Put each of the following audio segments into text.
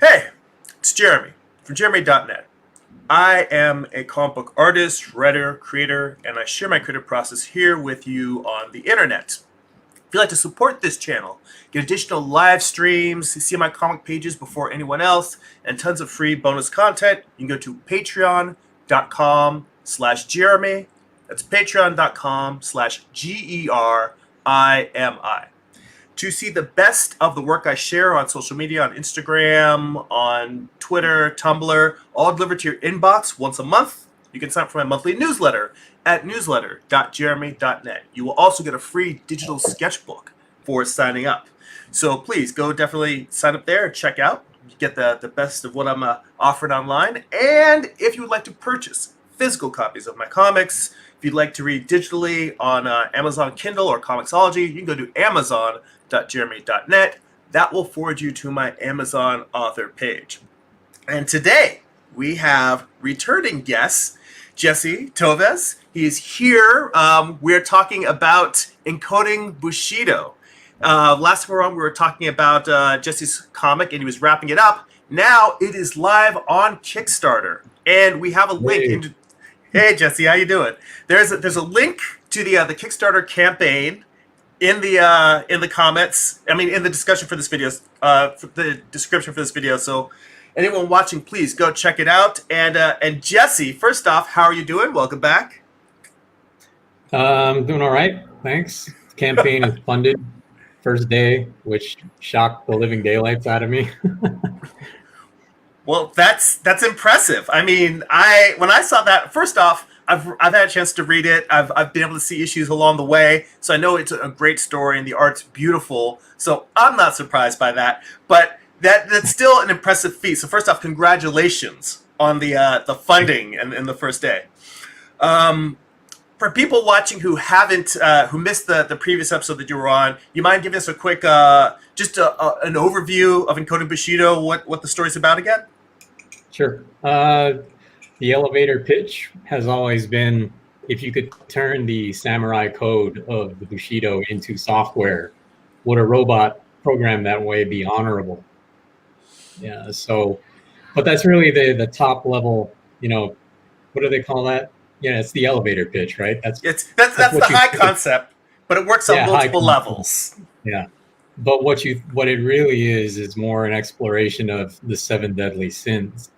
Hey, it's Jeremy from Jeremy.net. I am a comic book artist, writer, creator, and I share my creative process here with you on the internet. If you'd like to support this channel, get additional live streams, see my comic pages before anyone else, and tons of free bonus content, you can go to patreon.com/Jeremy. That's patreon.com/GERIMI. To see the best of the work I share on social media, on Instagram, on Twitter, Tumblr, all delivered to your inbox once a month, you can sign up for my monthly newsletter at newsletter.jeremy.net. You will also get a free digital sketchbook for signing up. So please go definitely sign up there and check out. You get the best of what I'm offering online. And if you would like to purchase physical copies of my comics, if you'd like to read digitally on Amazon Kindle or Comixology, you can go to amazon.jeremy.net. That will forward you to my Amazon author page. And today we have returning guest Jesse Toves. He is here. We're talking about Encoding Bushido. Last time we were talking about Jesse's comic, and he was wrapping it up. Now it is live on Kickstarter, and we have a link. Hey Jesse, how you doing? There's a link to the Kickstarter campaign in the comments. I mean, in the discussion for this video, the description for this video. So anyone watching, please go check it out. And Jesse, first off, how are you doing? Welcome back. I'm doing all right, thanks. The campaign is funded. First day, which shocked the living daylights out of me. Well, that's impressive. I mean, when I saw that, first off, I've had a chance to read it. I've been able to see issues along the way, so I know it's a great story and the art's beautiful. So I'm not surprised by that. But that's still an impressive feat. So first off, congratulations on the funding and the first day. For people watching who haven't who missed the previous episode that you were on, you mind giving us a quick just an overview of Encoding Bushido, what the story's about again? Sure. The elevator pitch has always been, if you could turn the samurai code of the Bushido into software, would a robot programmed that way be honorable? Yeah. So, but that's really the top level. You know, what do they call that? Yeah, it's the elevator pitch, right? That's the high concept, but it works on multiple levels. Yeah, but what it really is more an exploration of the 7 deadly sins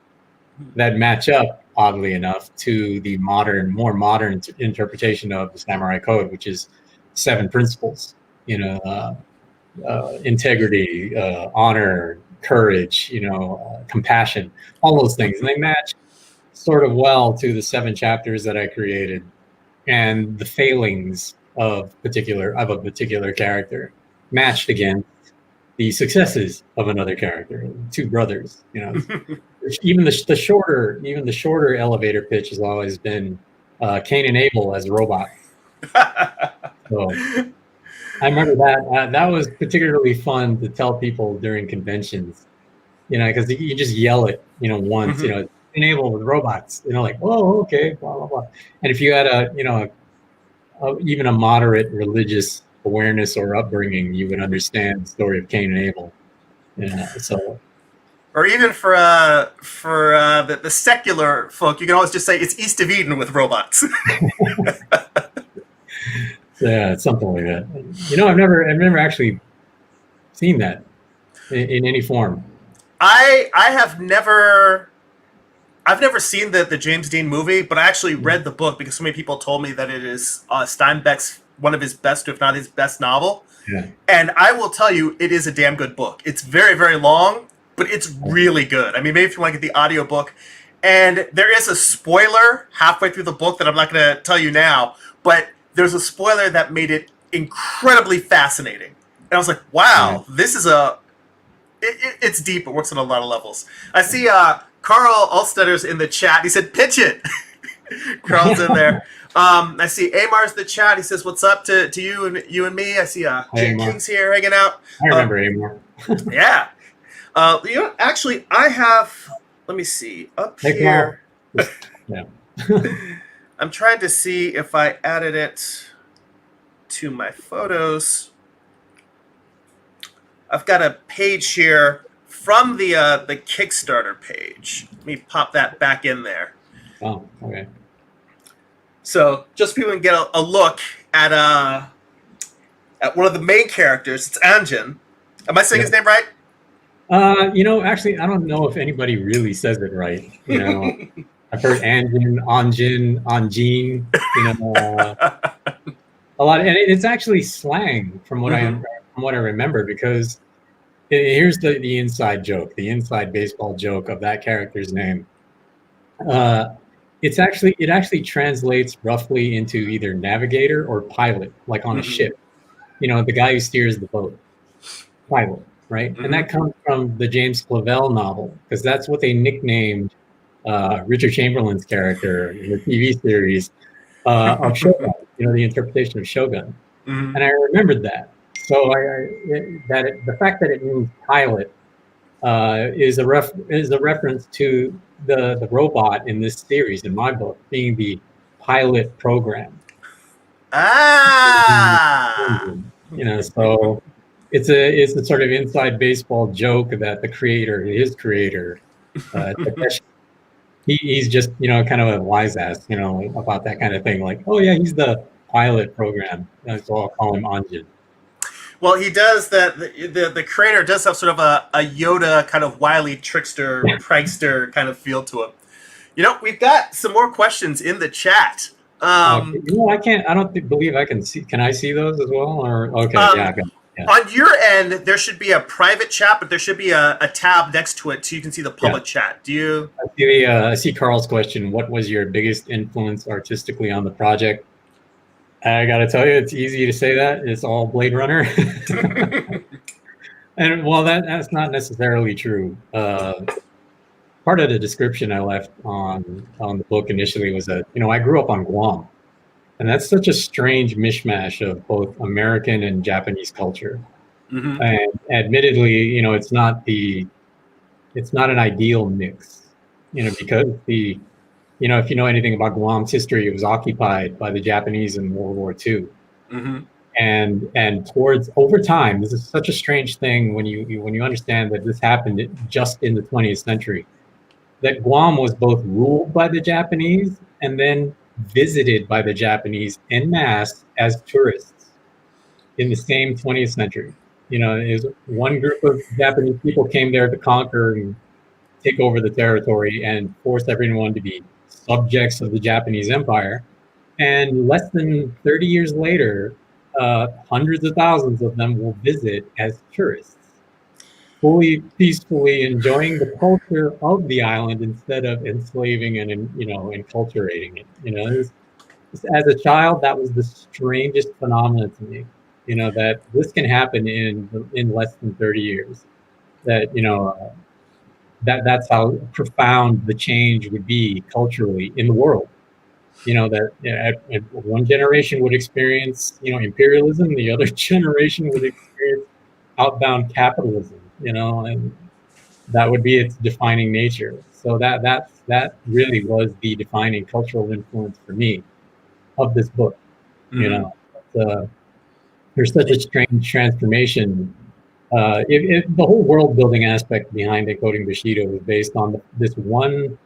that match up, oddly enough, to the more modern interpretation of the samurai code, which is 7 principles. You know, integrity, honor, courage. You know, compassion, all those things, and they match sort of well to the 7 chapters that I created and the failings of a particular character matched against the successes of another character, 2 brothers. You know, even the shorter elevator pitch has always been Cain and Abel as a robot. So I remember that was particularly fun to tell people during conventions, you know, because you just yell it, you know, once, you know, enable with robots, you know, like, oh, okay, blah blah blah. And if you had even a moderate religious awareness or upbringing, you would understand the story of Cain and Abel. Yeah, so. Or even for the secular folk, you can always just say it's East of Eden with robots. Yeah, it's something like that. You know, I've never actually seen that in any form. I've never seen the James Dean movie, but I actually read the book because so many people told me that it is Steinbeck's one of his best, if not his best novel. Yeah. And I will tell you, it is a damn good book. It's very, very long, but it's really good. I mean, maybe if you want to get the audiobook. And there is a spoiler halfway through the book that I'm not going to tell you now, but there's a spoiler that made it incredibly fascinating. And I was like, wow, this is it's deep. It works on a lot of levels. I see Carl Alstedter's in the chat. He said, pitch it. Carl's in there. I see Amar's in the chat. He says, what's up to you and me? I see King's here hanging out. I remember Amar. Yeah. You know, actually, I have, let me see, up here. Yeah. I'm trying to see if I added it to my photos. I've got a page here from the Kickstarter page. Let me pop that back in there. Oh, okay. So just people can get a look at one of the main characters. It's Anjin. Am I saying his name right? Actually, I don't know if anybody really says it right. I've heard Anjin, Anjin, Anjin. A lot, and it's actually slang from what I remember. Because here's the inside joke, the inside baseball joke of that character's name. It actually translates roughly into either navigator or pilot, like on a ship. The guy who steers the boat, pilot, right? And that comes from the James Clavell novel, because that's what they nicknamed Richard Chamberlain's character in the TV series of Shogun. The interpretation of Shogun, and I remembered that. So the fact that it means pilot is a reference to the robot in this series, in my book, being the pilot program. So it's a sort of inside baseball joke that his creator, Takeshi, he's just kind of a wise ass, about that kind of thing. Like, oh yeah, he's the pilot program. So I'll call him Anjin. Well, he does that. The creator does have sort of a Yoda kind of wily trickster, prankster kind of feel to him. We've got some more questions in the chat. I can't. I don't believe I can see. Can I see those as well? Or okay, yeah. On your end, there should be a private chat, but there should be a tab next to it so you can see the public chat. Do you? I see Carl's question. What was your biggest influence artistically on the project? I got to tell you, it's easy to say that. It's all Blade Runner. And well, that's not necessarily true. Part of the description I left on the book initially was that, I grew up on Guam. And that's such a strange mishmash of both American and Japanese culture. And admittedly, it's not an ideal mix, because if you know anything about Guam's history, it was occupied by the Japanese in World War II. And over time, this is such a strange thing when you understand that this happened just in the 20th century, that Guam was both ruled by the Japanese and then visited by the Japanese en masse as tourists in the same 20th century. It was one group of Japanese people came there to conquer and take over the territory and force everyone to be subjects of the Japanese Empire. And less than 30 years later, hundreds of thousands of them will visit as tourists, fully peacefully enjoying the culture of the island instead of enslaving and enculturating it. As a child, that was the strangest phenomenon to me. That this can happen in less than 30 years. That that's how profound the change would be culturally in the world. That one generation would experience imperialism, the other generation would experience outbound capitalism. And that would be its defining nature. So that really was the defining cultural influence for me of this book. There's such a strange transformation. The whole world building aspect behind Encoding Bushido was based on this one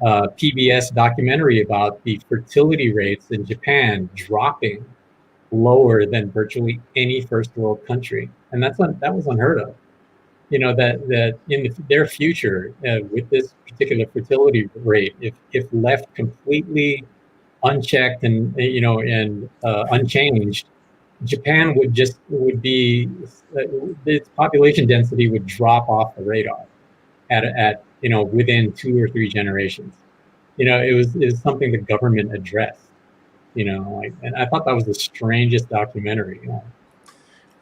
PBS documentary about the fertility rates in Japan dropping lower than virtually any first world country, and that was unheard of. That in their future, with this particular fertility rate, if left completely unchecked and unchanged, Japan would be its population density would drop off the radar at within 2 or 3 generations. It was something the government addressed. And I thought that was the strangest documentary.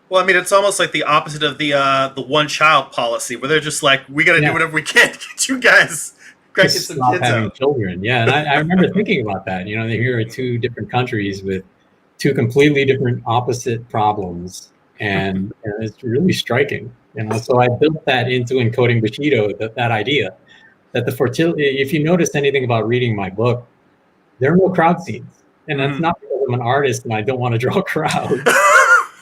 Well, I mean, it's almost like the opposite of the one-child policy, where they're just like, we got to do whatever we can to get you guys cracking some stop kids having out. children. Yeah, and I remember thinking about that. Here are 2 different countries with 2 completely different opposite problems, and it's really striking. So I built that into Encoding Bushido, that idea that the fertility. If you notice anything about reading my book, there are no crowd scenes, and that's not because I'm an artist and I don't want to draw crowds.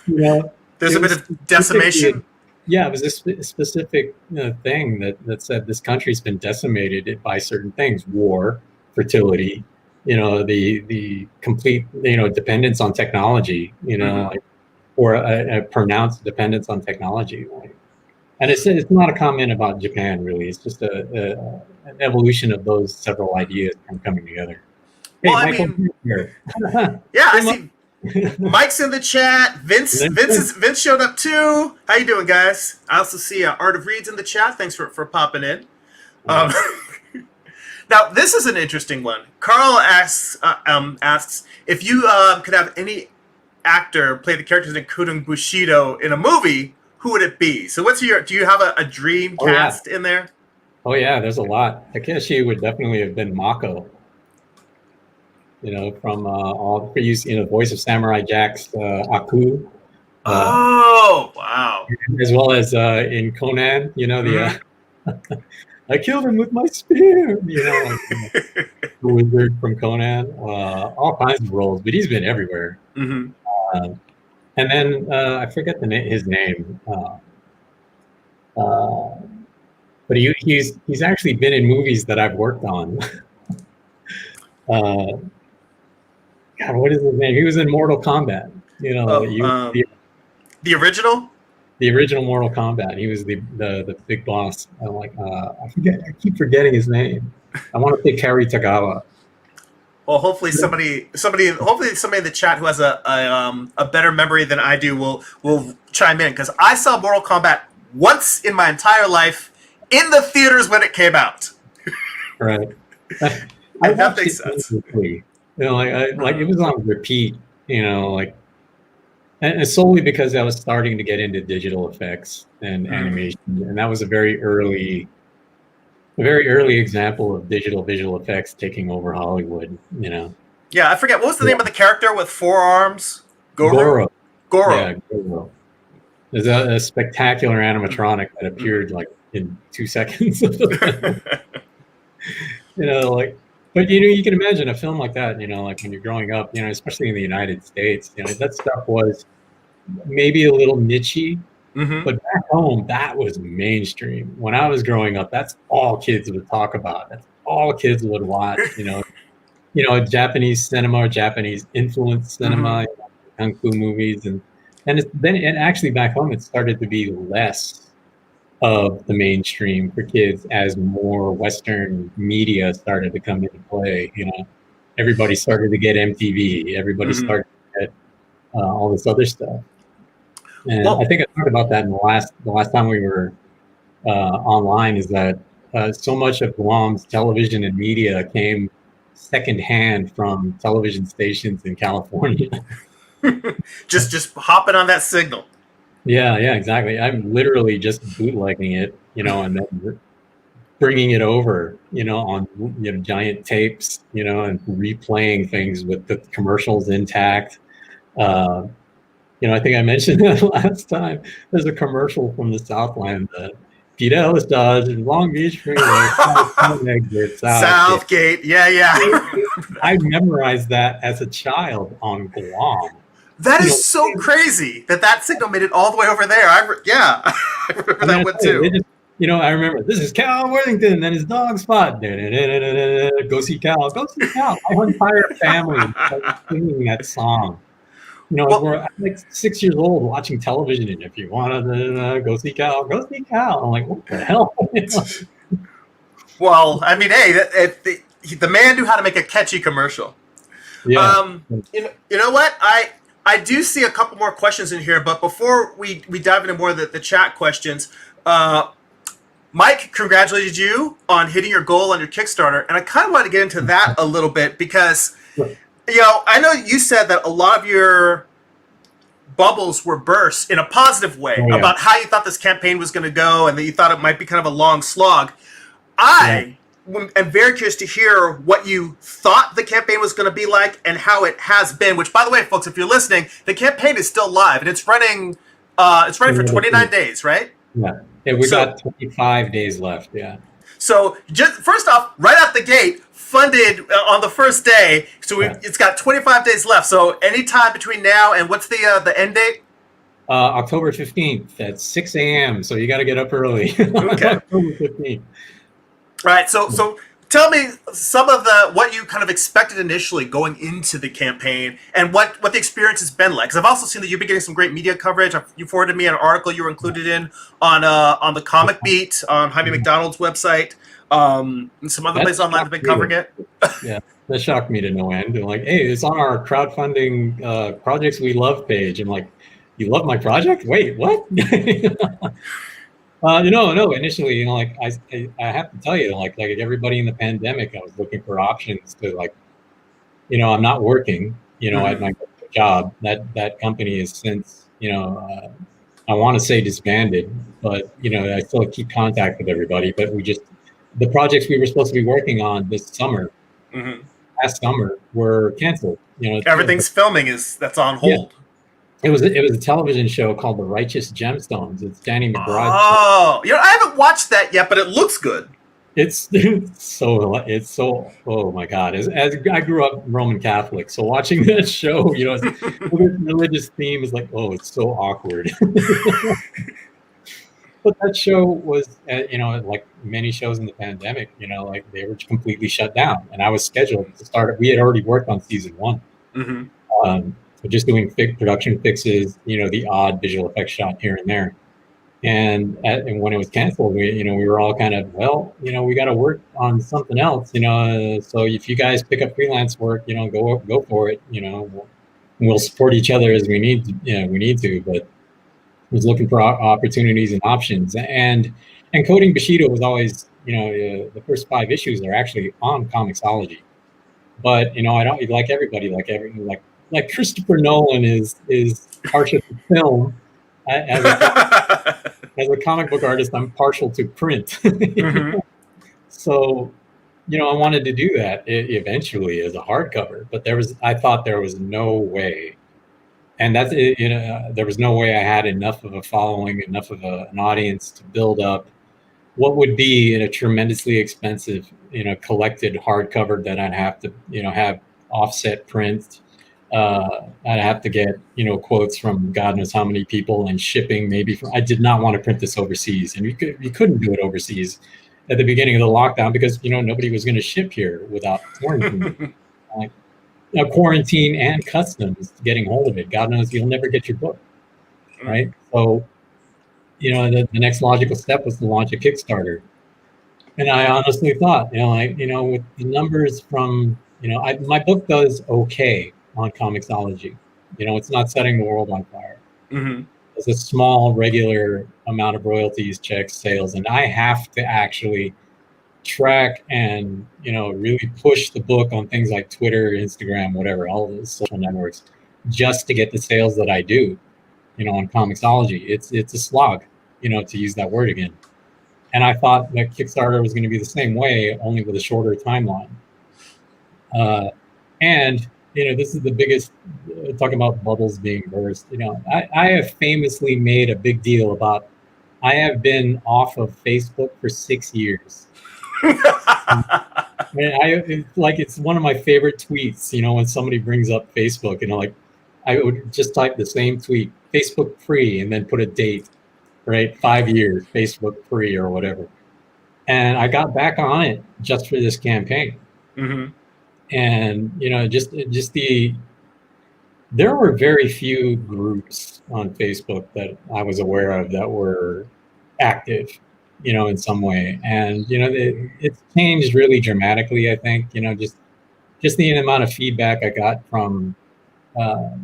There's a bit of decimation. Yeah, it was a specific thing that said this country's been decimated by certain things: war, fertility, the complete dependence on technology, Hmm. like, or a pronounced dependence on technology. Like, and it's not a comment about Japan really. It's just an evolution of those several ideas kind of coming together. Well, Hey, I Michael, mean, here. yeah, I Hey, Mike. see Mike's in the chat. Vince showed up too. How you doing, guys? I also see Art of Reeds in the chat. Thanks for popping in. Um, now this is an interesting one. Carl asks if you could have any actor play the characters in Encoding Bushido in a movie, who would it be? So do you have a dream Oh yeah, cast in there? oh yeah. There's a lot. Takeshi would definitely have been Mako. From all the use, voice of Samurai Jack's Aku, uh, Oh, wow. as well as in Conan, Mm-hmm. I killed him with my spear, like the wizard from Conan, all kinds of roles, but he's been everywhere. Mm-hmm. Uh, and then I forget his name, uh, but he's actually been in movies that I've worked on. uh, God, what is his name? He was in Mortal Kombat. Oh, the original. The original Mortal Kombat. He was the big boss. I'm like, I keep forgetting his name. I want to say Kerry Tagawa. Well, hopefully hopefully somebody in the chat who has a better memory than I do will chime in, because I saw Mortal Kombat once in my entire life in the theaters when it came out. Right. I And that watched makes it sense. briefly. Like it was on repeat. Like, and solely because I was starting to get into digital effects and animation, and that was a very early example of digital visual effects taking over Hollywood. Yeah, I forget what was the Yeah. name of the character with four arms. Goro. Goro. Goro. Yeah, Goro. There's a spectacular animatronic that appeared like in 2 seconds of the film. Like, but you can imagine a film like that. Like when you're growing up, especially in the United States, that stuff was maybe a little nichey, Mm-hmm. but back home, that was mainstream. When I was growing up, that's all kids would talk about. That's all kids would watch. Japanese cinema or Japanese influenced Mm-hmm. cinema, kung fu movies, and actually back home, it started to be less of the mainstream for kids as more Western media started to come into play. Everybody started to get MTV. Everybody Mm-hmm. started to get all this other stuff. And I Well, think I talked about that in the last time we were online. Is that so much of Guam's television and media came secondhand from television stations in California. just hopping on that signal. Yeah, exactly. I'm literally just bootlegging it, and then bringing it over, on giant tapes, and replaying things with the commercials intact. I think I mentioned that last time. There's a commercial from the Southland that Pete Ellis Dodge in Long Beach Freeway, exit Southgate. Southgate. Yeah, yeah. I memorized that as a child on Guam. That is so crazy that signal made it all the way over there. I remember that one too. I remember this is Cal Worthington and his dog Spot. Go see Cal. Go see Cal. My entire family started singing that song. I'm like 6 years old watching television, and if you want to go see Cal, go see Cal. I'm like, what the hell? Well, I mean, hey, the man knew how to make a catchy commercial. Yeah. You know what? I do see a couple more questions in here, but before we dive into more of the chat questions, Mike congratulated you on hitting your goal on your Kickstarter, and I kind of want to get into that a little bit because, I know you said that a lot of your bubbles were burst in a positive way about how you thought this campaign was going to go, and that you thought it might be kind of a long slog. I am very curious to hear what you thought the campaign was going to be like and how it has been. Which, by the way, folks, if you're listening, the campaign is still live and it's running. It's running for 29 days, right? Yeah. We got 25 days left. Yeah. So, just first off, right out the gate, funded on the first day. So it's got 25 days left. So, any time between now and what's the end date? October 15th at 6 a.m. So you got to get up early. Okay. October 15th. Right. So tell me some of what you kind of expected initially going into the campaign, and what the experience has been like. Because I've also seen that you've been getting some great media coverage. You forwarded me an article you were included in on the Comic Beat on Jaime McDonald's website. And some other places online have been covering it. Yeah, that shocked me to no end. And like, hey, it's on our crowdfunding projects we love page. And like, you love my project? Wait, what? No. Initially, like I have to tell you, like everybody in the pandemic, I was looking for options to like, I'm not working, at my job. That company is since, I want to say disbanded, but I still keep contact with everybody. But the projects we were supposed to be working on this summer, last summer, were canceled. Everything's filming that's on hold. Yeah. It was a television show called The Righteous Gemstones. It's Danny McBride's show. I haven't watched that yet, but it looks good. It's so oh my god! As I grew up Roman Catholic, so watching that show, the religious theme is like, oh, it's so awkward. But that show was, like many shows in the pandemic, like they were completely shut down, and I was scheduled to start. We had already worked on season 1. So just doing production fixes, the odd visual effects shot here and there. And when it was canceled, we were all kind of, well, we got to work on something else, so if you guys pick up freelance work, go for it, we'll support each other as we need to, but I was looking for opportunities and options. And Encoding Bushido was always, the first 5 issues are actually on Comixology, but I don't like everybody, like Christopher Nolan is partial to film. As a comic book artist, I'm partial to print. So, I wanted to do that eventually as a hardcover, but I thought there was no way, and that's there was no way I had enough of a following, enough of an audience to build up what would be in a tremendously expensive, collected hardcover that I'd have to, have offset print. I'd have to get, quotes from God knows how many people, and shipping maybe. I did not want to print this overseas, and you couldn't do it overseas at the beginning of the lockdown because nobody was going to ship here without quarantine. Quarantine and customs getting hold of it. God knows you'll never get your book, right? So, the next logical step was to launch a Kickstarter, and I honestly thought, with the numbers from, my book does okay on Comixology. It's not setting the world on fire. It's a small, regular amount of royalties, checks, sales, and I have to actually track and really push the book on things like Twitter, Instagram, whatever, all those social networks, just to get the sales that I do, on Comixology. It's a slog, to use that word again. And I thought that Kickstarter was going to be the same way, only with a shorter timeline. And this is the biggest, talking about bubbles being burst. I have famously made a big deal about, I have been off of Facebook for 6 years. It's one of my favorite tweets, when somebody brings up Facebook, I would just type the same tweet, Facebook free, and then put a date, right? 5 years, Facebook free or whatever. And I got back on it just for this campaign. And there were very few groups on Facebook that I was aware of that were active, in some way. And it's changed really dramatically. I think just the amount of feedback I got from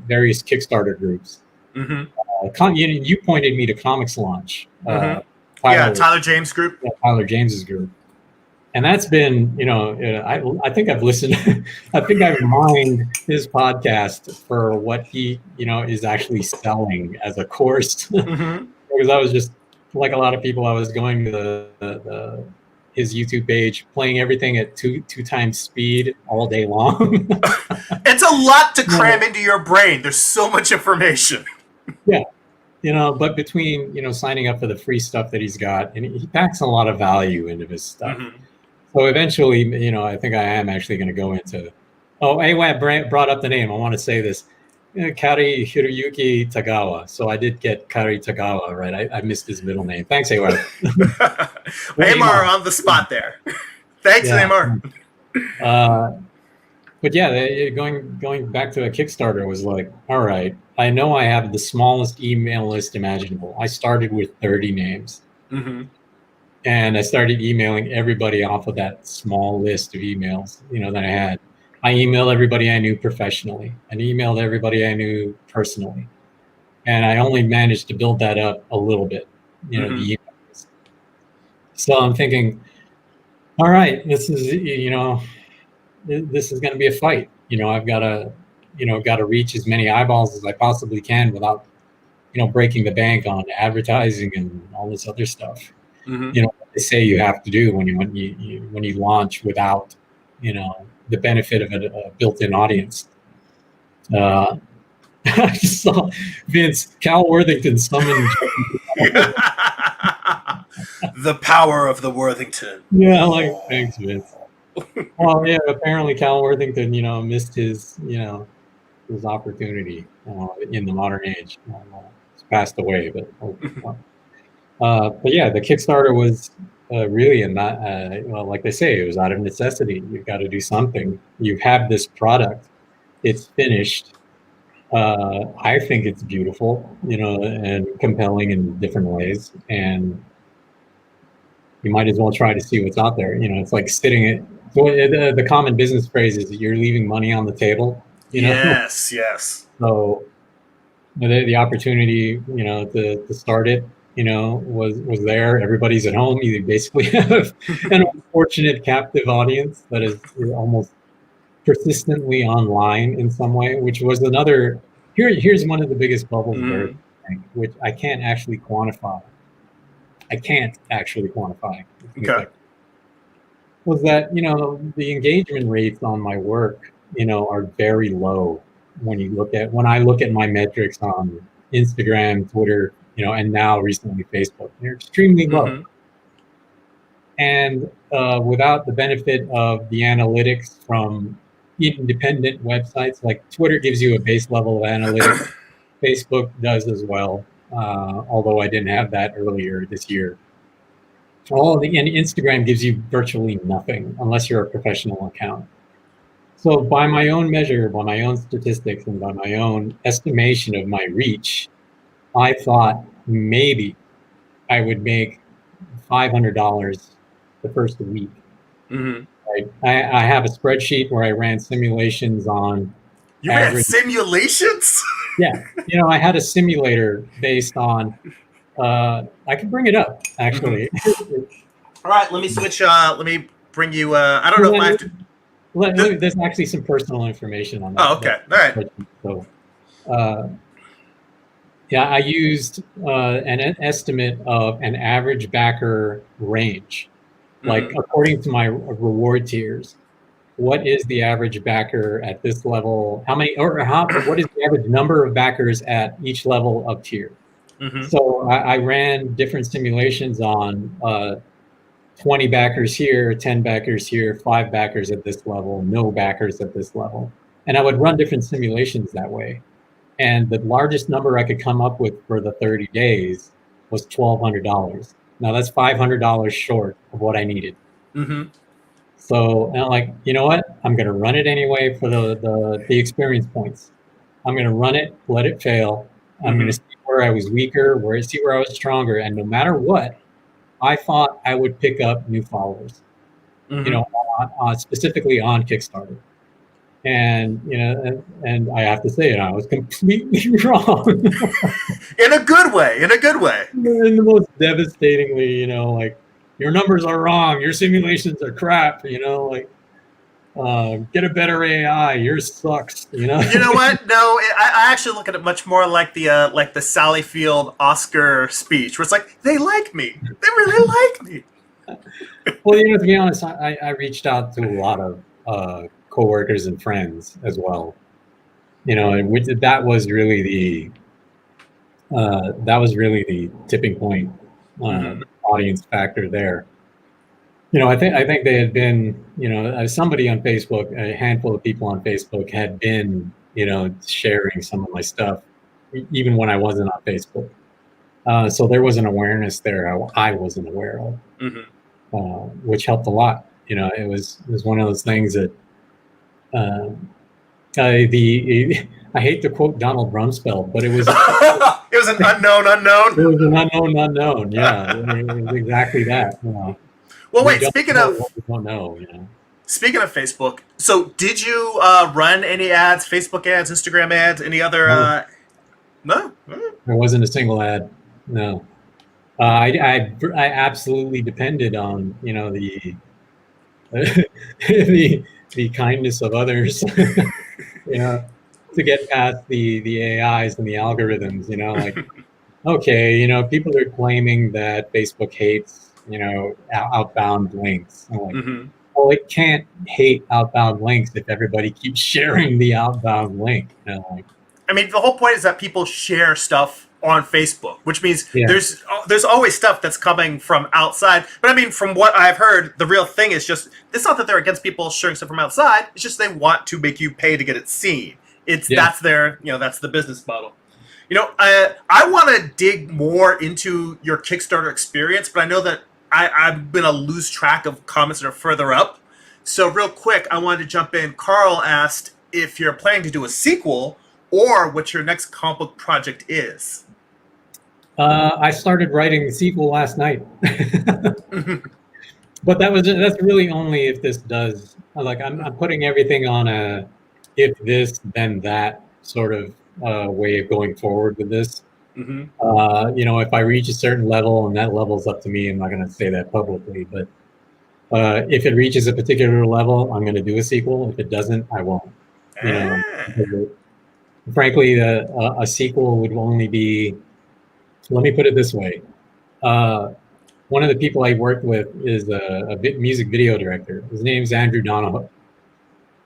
various Kickstarter groups. You pointed me to Comics Launch. Tyler James Group. Tyler James's group. And that's been, I think I've listened, I think I've mined his podcast for what he, is actually selling as a course. Because I was just, like a lot of people, I was going to his YouTube page, playing everything at two times speed all day long. It's a lot to cram into your brain. There's so much information. Yeah. But between, signing up for the free stuff that he's got, and he packs a lot of value into his stuff. So eventually, I think I am actually going to go into. Oh, anyway, I brought up the name. I want to say this. Kari Hiroyuki Tagawa. So I did get Kari Tagawa right. I missed his middle name. Thanks, Ayweb. Amar on the spot there. Thanks, yeah. Amar. But yeah, going back to a Kickstarter was like, all right, I know I have the smallest email list imaginable. I started with 30 names. Mm-hmm. And I started emailing everybody off of that small list of emails, that I had. I emailed everybody I knew professionally and emailed everybody I knew personally. And I only managed to build that up a little bit, the emails. So I'm thinking, all right, this is going to be a fight. I've got to reach as many eyeballs as I possibly can without, breaking the bank on advertising and all this other stuff. What they say you have to do when you launch without, the benefit of a built-in audience. I just saw Cal Worthington summoned the power of the Worthington. Yeah, like thanks, Vince. Well, yeah, apparently Cal Worthington, missed his opportunity in the modern age. He's passed away, but yeah, the Kickstarter was really like they say, it was out of necessity. You've got to do something. You have this product, it's finished. I think it's beautiful, and compelling in different ways, and you might as well try to see what's out there. It's like the common business phrase is that you're leaving money on the table. Yes. So the opportunity, to start it, was there. Everybody's at home. You basically have an unfortunate captive audience that is almost persistently online in some way, which was another. Here's one of the biggest bubbles there, which I can't actually quantify. Okay. Was that the engagement rates on my work are very low when I look at my metrics on Instagram, Twitter, and now recently Facebook. They're extremely low. And without the benefit of the analytics from independent websites, like Twitter gives you a base level of analytics, Facebook does as well, although I didn't have that earlier this year. And Instagram gives you virtually nothing unless you're a professional account. So by my own measure, by my own statistics, and by my own estimation of my reach, I thought maybe I would make $500 the first week. Right? I have a spreadsheet where I ran simulations on. You ran simulations? Yeah. I had a simulator based on. I can bring it up, actually. All right, let me switch. Let me bring you. I don't know if I have to. There's actually some personal information on that. Oh, okay. All right. So, yeah, I used an estimate of an average backer range, like according to my reward tiers. What is the average backer at this level? What is the average number of backers at each level of tier? So I ran different simulations on 20 backers here, 10 backers here, 5 backers at this level, no backers at this level. And I would run different simulations that way. And the largest number I could come up with for the 30 days was $1,200. Now that's $500 short of what I needed. So and I'm like, you know what? I'm going to run it anyway for the experience points. I'm going to run it, let it fail. I'm going to see where I was weaker, see where I was stronger. And no matter what, I thought I would pick up new followers, specifically on Kickstarter. And, and I have to say it, I was completely wrong. In a good way. In the most devastatingly, like, your numbers are wrong. Your simulations are crap, get a better AI. Yours sucks. You know what? No, I actually look at it much more like the Sally Field Oscar speech, where it's like they like me. They really like me. Well, to be honest, I reached out to a lot of coworkers and friends as well. And that was really the tipping point audience factor there. I think they had been, somebody on Facebook, a handful of people on Facebook had been, sharing some of my stuff, even when I wasn't on Facebook. So there was an awareness there I wasn't aware of, which helped a lot. It was one of those things that I hate to quote Donald Rumsfeld, but it was it was an unknown unknown. It was an unknown unknown. Yeah, it was exactly that. Well, wait. Speaking of, we don't know. Speaking of Facebook, so did you run any ads, Facebook ads, Instagram ads, any other? No. There wasn't a single ad. No. I absolutely depended on the the kindness of others, to get past the AIs and the algorithms. Okay, people are claiming that Facebook hates outbound links. I'm like, well, it can't hate outbound links if everybody keeps sharing the outbound link. I mean, the whole point is that people share stuff on Facebook, which means there's always stuff that's coming from outside. But I mean, from what I've heard, the real thing is just, it's not that they're against people sharing stuff from outside. It's just they want to make you pay to get it seen. That's their, that's the business model. I want to dig more into your Kickstarter experience, but I know that I'm going to lose track of comments that are further up. So real quick, I wanted to jump in. Carl asked if you're planning to do a sequel or what your next comic book project is. I started writing the sequel last night. But that's really only if this does. I'm putting everything on a if this, then that sort of way of going forward with this. If I reach a certain level, and that level's up to me, I'm not going to say that publicly, but if it reaches a particular level, I'm going to do a sequel. If it doesn't, I won't. Frankly, a sequel would only be, let me put it this way. One of the people I worked with is a music video director. His name's Andrew Donahoe.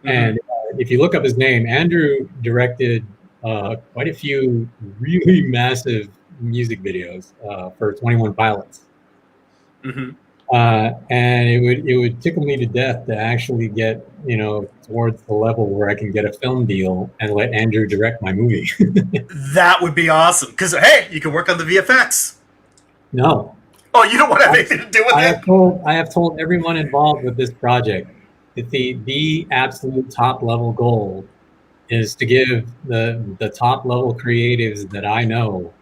And if you look up his name, Andrew directed quite a few really massive music videos for 21 Pilots. And it would tickle me to death to actually get, towards the level where I can get a film deal and let Andrew direct my movie. That would be awesome. Because, hey, you can work on the VFX. No. Oh, you don't want to have anything to do with it? I have told everyone involved with this project that the absolute top level goal is to give the top level creatives that I know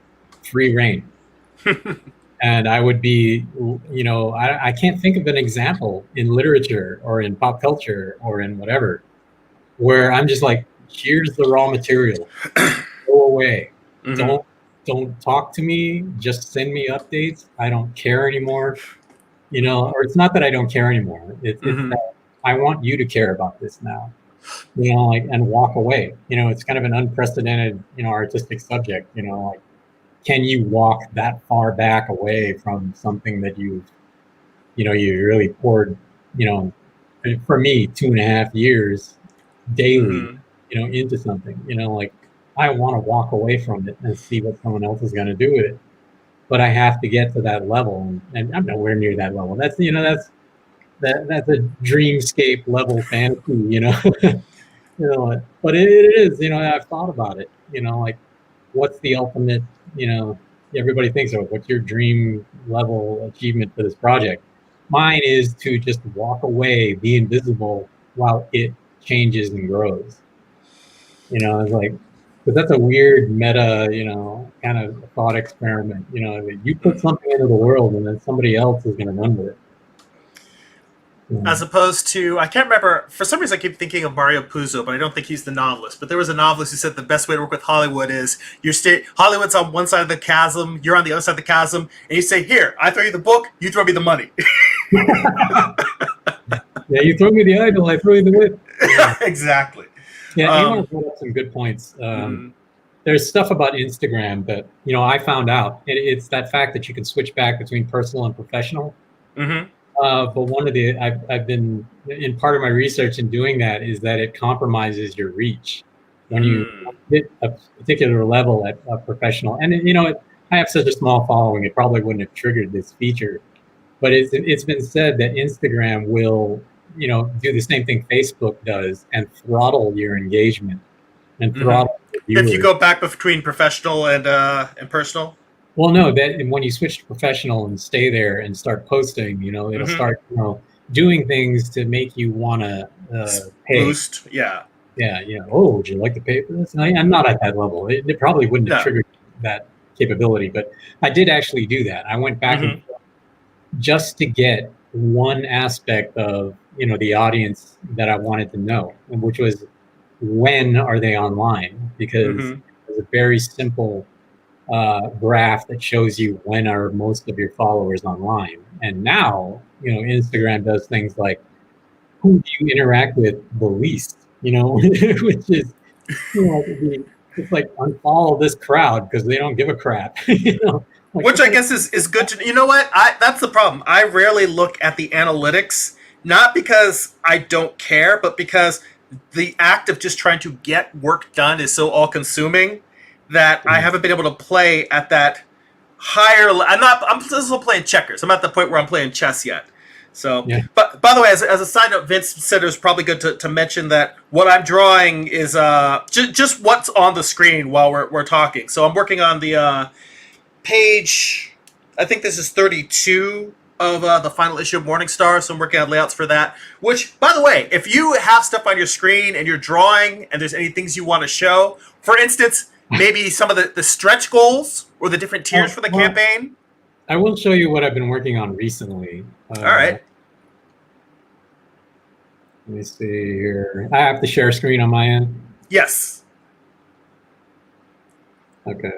free reign. And I would be, I can't think of an example in literature or in pop culture or in whatever, where I'm just like, here's the raw material, go away. Don't talk to me, just send me updates. I don't care anymore, or it's not that I don't care anymore. It's that I want you to care about this now, and walk away. It's kind of an unprecedented, artistic subject, can you walk that far back away from something that you really poured, for me, 2.5 years daily, into something, I want to walk away from it and see what someone else is going to do with it. But I have to get to that level, and I'm nowhere near that level. That's, that's a dreamscape level fantasy, but it is, I've thought about it, what's the ultimate, everybody thinks of what's your dream level achievement for this project. Mine is to just walk away, be invisible while it changes and grows. It's like, because that's a weird meta, kind of thought experiment. You put something into the world and then somebody else is going to run with it. As opposed to, I can't remember, for some reason I keep thinking of Mario Puzo, but I don't think he's the novelist. But there was a novelist who said the best way to work with Hollywood is Hollywood's on one side of the chasm, you're on the other side of the chasm, and you say, here, I throw you the book, you throw me the money. Yeah, you throw me the idol, I throw you the whip. Yeah. Exactly. Yeah, Amon brought up some good points. There's stuff about Instagram that, I found out. It's that fact that you can switch back between personal and professional. But one of the, I've been, in part of my research in doing that is that it compromises your reach when you hit a particular level at a professional. And, I have such a small following, it probably wouldn't have triggered this feature. But it's been said that Instagram will, do the same thing Facebook does and throttle your engagement and Mm-hmm. throttle the If you viewers. go back between professional and personal. Well, no, that when you switch to professional and stay there and start posting, it'll Mm-hmm. start, doing things to make you want to pay. Boost, yeah. Yeah, yeah. Oh, would you like to pay for this? I'm not at that level. It probably wouldn't have No. triggered that capability, but I did actually do that. I went back and forth just to get one aspect of the audience that I wanted to know, which was when are they online? Because it's a very simple graph that shows you when are most of your followers online. And now, Instagram does things like who do you interact with the least, which is, it's like unfollow this crowd because they don't give a crap, like, Which I guess is good to, you know what? That's the problem. I rarely look at the analytics, not because I don't care, but because the act of just trying to get work done is so all consuming that I haven't been able to play at that higher. I'm still playing checkers. I'm not at the point where I'm playing chess yet. So, yeah. but by the way, as a side note, Vince said it was probably good to mention that what I'm drawing is just what's on the screen while we're talking. So I'm working on the page, I think this is 32 of the final issue of Morningstar, so I'm working on layouts for that. Which, by the way, if you have stuff on your screen and you're drawing and there's any things you want to show, for instance, maybe some of the stretch goals or the different tiers for the campaign. I will show you what I've been working on recently. All right. Let me see here. I have to share screen on my end? Yes. Okay.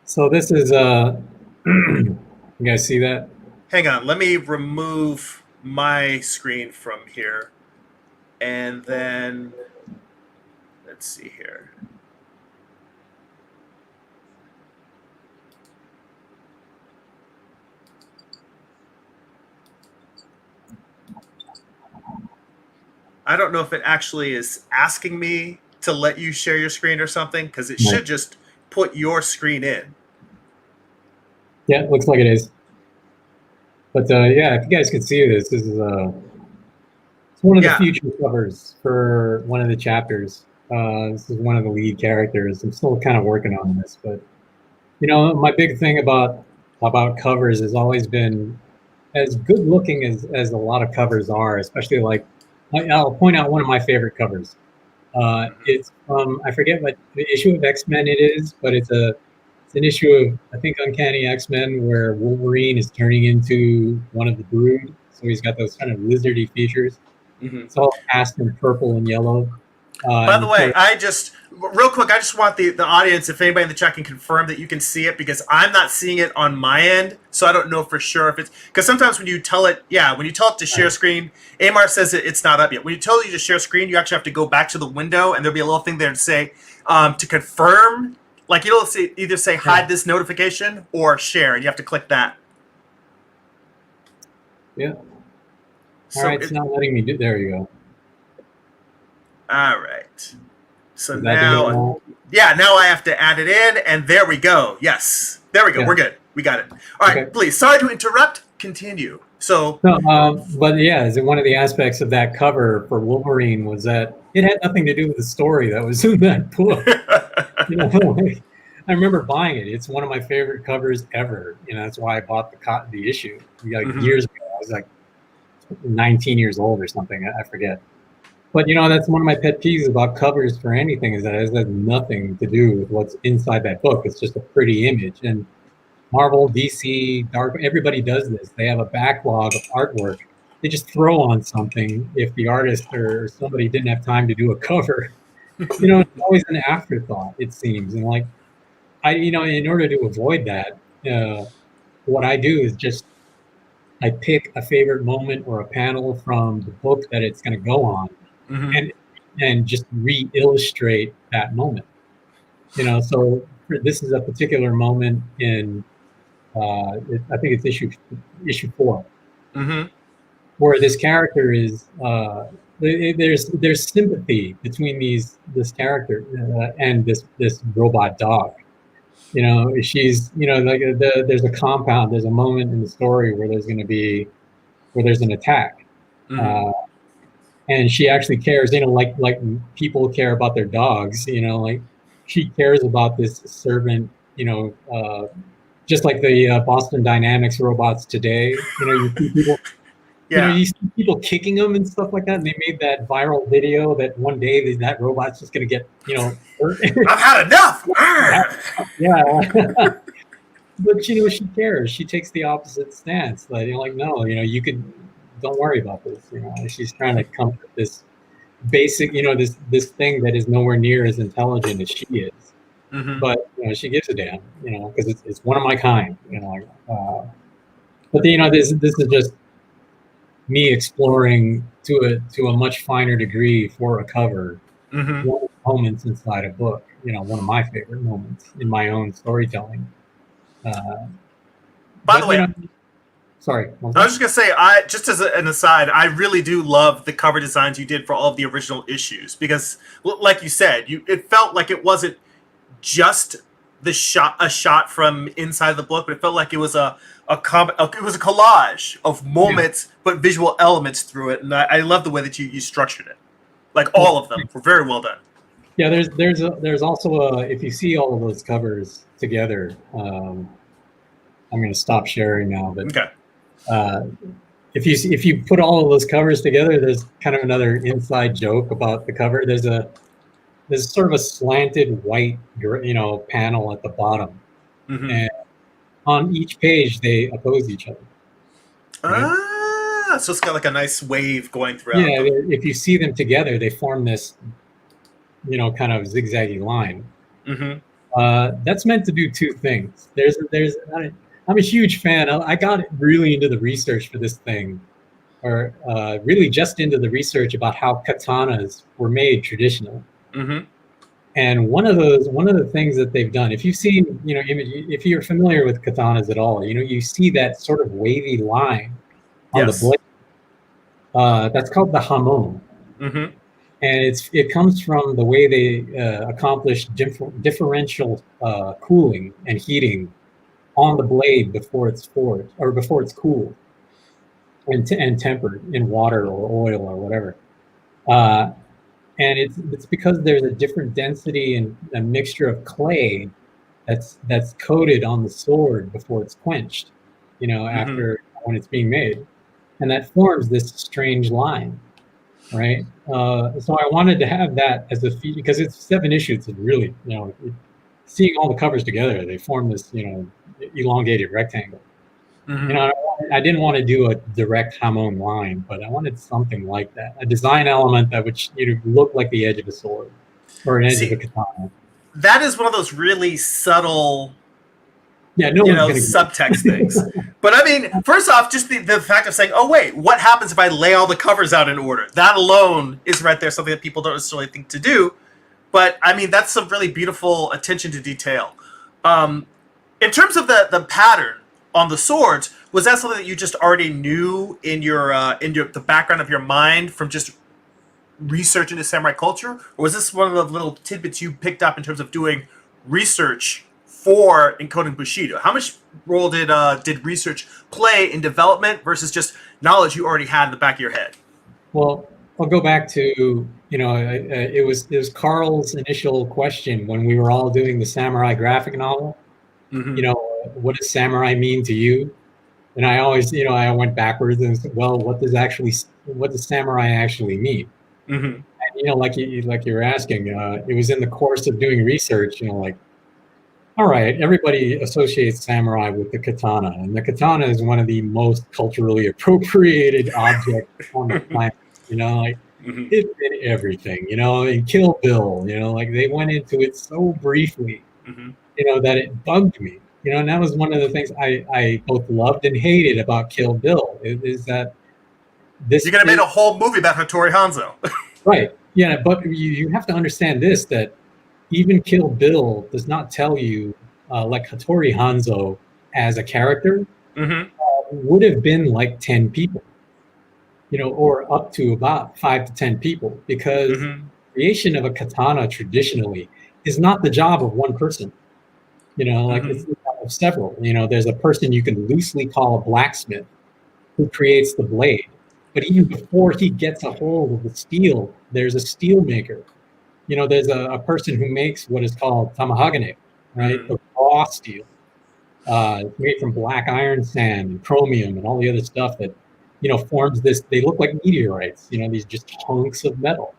So this is, you guys see that? Hang on. Let me remove my screen from here. And then, let's see here. I don't know if it actually is asking me to let you share your screen or something, because it should just put your screen in. Yeah, it looks like it is. But yeah, if you guys can see this is it's one of the future covers for one of the chapters. This is one of the lead characters. I'm still kind of working on this, but my big thing about covers has always been as good looking as a lot of covers are, especially like I'll point out one of my favorite covers. It's I forget what issue of X-Men it is, but it's an issue of, I think, Uncanny X-Men, where Wolverine is turning into one of the Brood. So he's got those kind of lizardy features. It's all cast in purple and yellow. By the way, real quick, I just want the audience, if anybody in the chat can confirm that you can see it, because I'm not seeing it on my end, so I don't know for sure if it's, because sometimes when you tell it to share screen, Amar says it's not up yet. When you tell you to share screen, you actually have to go back to the window, and there'll be a little thing there to say to confirm, like it'll either say hide this notification or share, and you have to click that. Yeah. All right, it's not letting me do. There you go. All right. So now I have to add it in, and there we go. Yes, there we go. Yeah. We're good. We got it. All right, please. Sorry to interrupt. Continue. So, but yeah, one of the aspects of that cover for Wolverine was that it had nothing to do with the story that was in that book. I remember buying it. It's one of my favorite covers ever. That's why I bought the issue years ago. I was like 19 years old or something. I forget. But that's one of my pet peeves about covers for anything, is that it has nothing to do with what's inside that book. It's just a pretty image. And Marvel, DC, Dark, everybody does this. They have a backlog of artwork. They just throw on something if the artist or somebody didn't have time to do a cover. It's always an afterthought, it seems. And in order to avoid that, what I do is just I pick a favorite moment or a panel from the book that it's going to go on. And just re-illustrate that moment. So this is a particular moment in I think it's issue 4, where this character is there's sympathy between this character and this robot dog. She's there's a compound. There's a moment in the story where there's an attack. and she actually cares, like people care about their dogs, like she cares about this servant, just like the Boston Dynamics robots today. You see people, Yeah. you see people kicking them and stuff like that. And they made that viral video that one day that robot's just going to get, hurt. I've had enough. Yeah. But she cares. She takes the opposite stance. Like no, you could, don't worry about this. She's trying to comfort this basic, this thing that is nowhere near as intelligent as she is. Mm-hmm. But she gives a damn, because it's one of my kind. But this is just me exploring to a much finer degree for a cover. Mm-hmm. One of the moments inside a book. One of my favorite moments in my own storytelling. By the way, sorry. I was just gonna say, just as an aside, I really do love the cover designs you did for all of the original issues because, like you said, it felt like it wasn't just a shot from inside the book, but it felt like it was a collage of moments, but visual elements through it, and I love the way that you structured it. Like all of them were very well done. Yeah, there's also if you see all of those covers together, I'm going to stop sharing now. But okay. If you put all of those covers together, there's kind of another inside joke about the cover. There's sort of a slanted white panel at the bottom, mm-hmm. and on each page they oppose each other. Right? So it's got like a nice wave going throughout. Yeah, if you see them together, they form this kind of zigzaggy line. Mm-hmm. That's meant to do two things. I'm a huge fan. I got really into the research for this thing, or really just into the research about how katanas were made traditionally. Mm-hmm. And one of the things that they've done, if you've seen, if you're familiar with katanas at all, you see that sort of wavy line on the blade. That's called the hamon. Mm-hmm. And it comes from the way they accomplish differential cooling and heating on the blade before it's forged or before it's cooled and tempered in water or oil or whatever. And it's because there's a different density and a mixture of clay that's coated on the sword before it's quenched, after when it's being made, and that forms this strange line, right? So I wanted to have that as a feature because it's 7 issues. It's really, seeing all the covers together, they form this, elongated rectangle. Mm-hmm. I didn't want to do a direct hamon line, but I wanted something like that, a design element that would look like the edge of a sword or an edge of a katana. That is one of those really subtle, subtext things. But I mean, first off, just the fact of saying, oh wait, what happens if I lay all the covers out in order? That alone is right there, something that people don't necessarily think to do. But I mean, that's some really beautiful attention to detail. In terms of the pattern on the swords, was that something that you just already knew in the background of your mind from just research into samurai culture, or was this one of the little tidbits you picked up in terms of doing research for Encoding Bushido? How much role did research play in development versus just knowledge you already had in the back of your head? Well, I'll go back to it was Carl's initial question when we were all doing the samurai graphic novel. Mm-hmm. What does samurai mean to you? And I always, I went backwards and said, well, what does samurai actually mean? Mm-hmm. And, like you were asking, it was in the course of doing research, like, all right, everybody associates samurai with the katana, and the katana is one of the most culturally appropriated objects on the planet. Mm-hmm. It's in everything, in Kill Bill, like they went into it so briefly, mm-hmm. That it bugged me. And that was one of the things I both loved and hated about Kill Bill is that this. You're gonna make a whole movie about Hattori Hanzo, right? Yeah, but you have to understand that even Kill Bill does not tell you like Hattori Hanzo as a character would have been like 10 people, or up to about 5 to 10 people, because creation of a katana traditionally is not the job of one person. It's the job of several. There's a person you can loosely call a blacksmith who creates the blade. But even before he gets a hold of the steel, there's a steel maker. There's a person who makes what is called tamahagane, right? The raw steel. It's made from black iron sand and chromium and all the other stuff that, forms this. They look like meteorites, these just hunks of metal,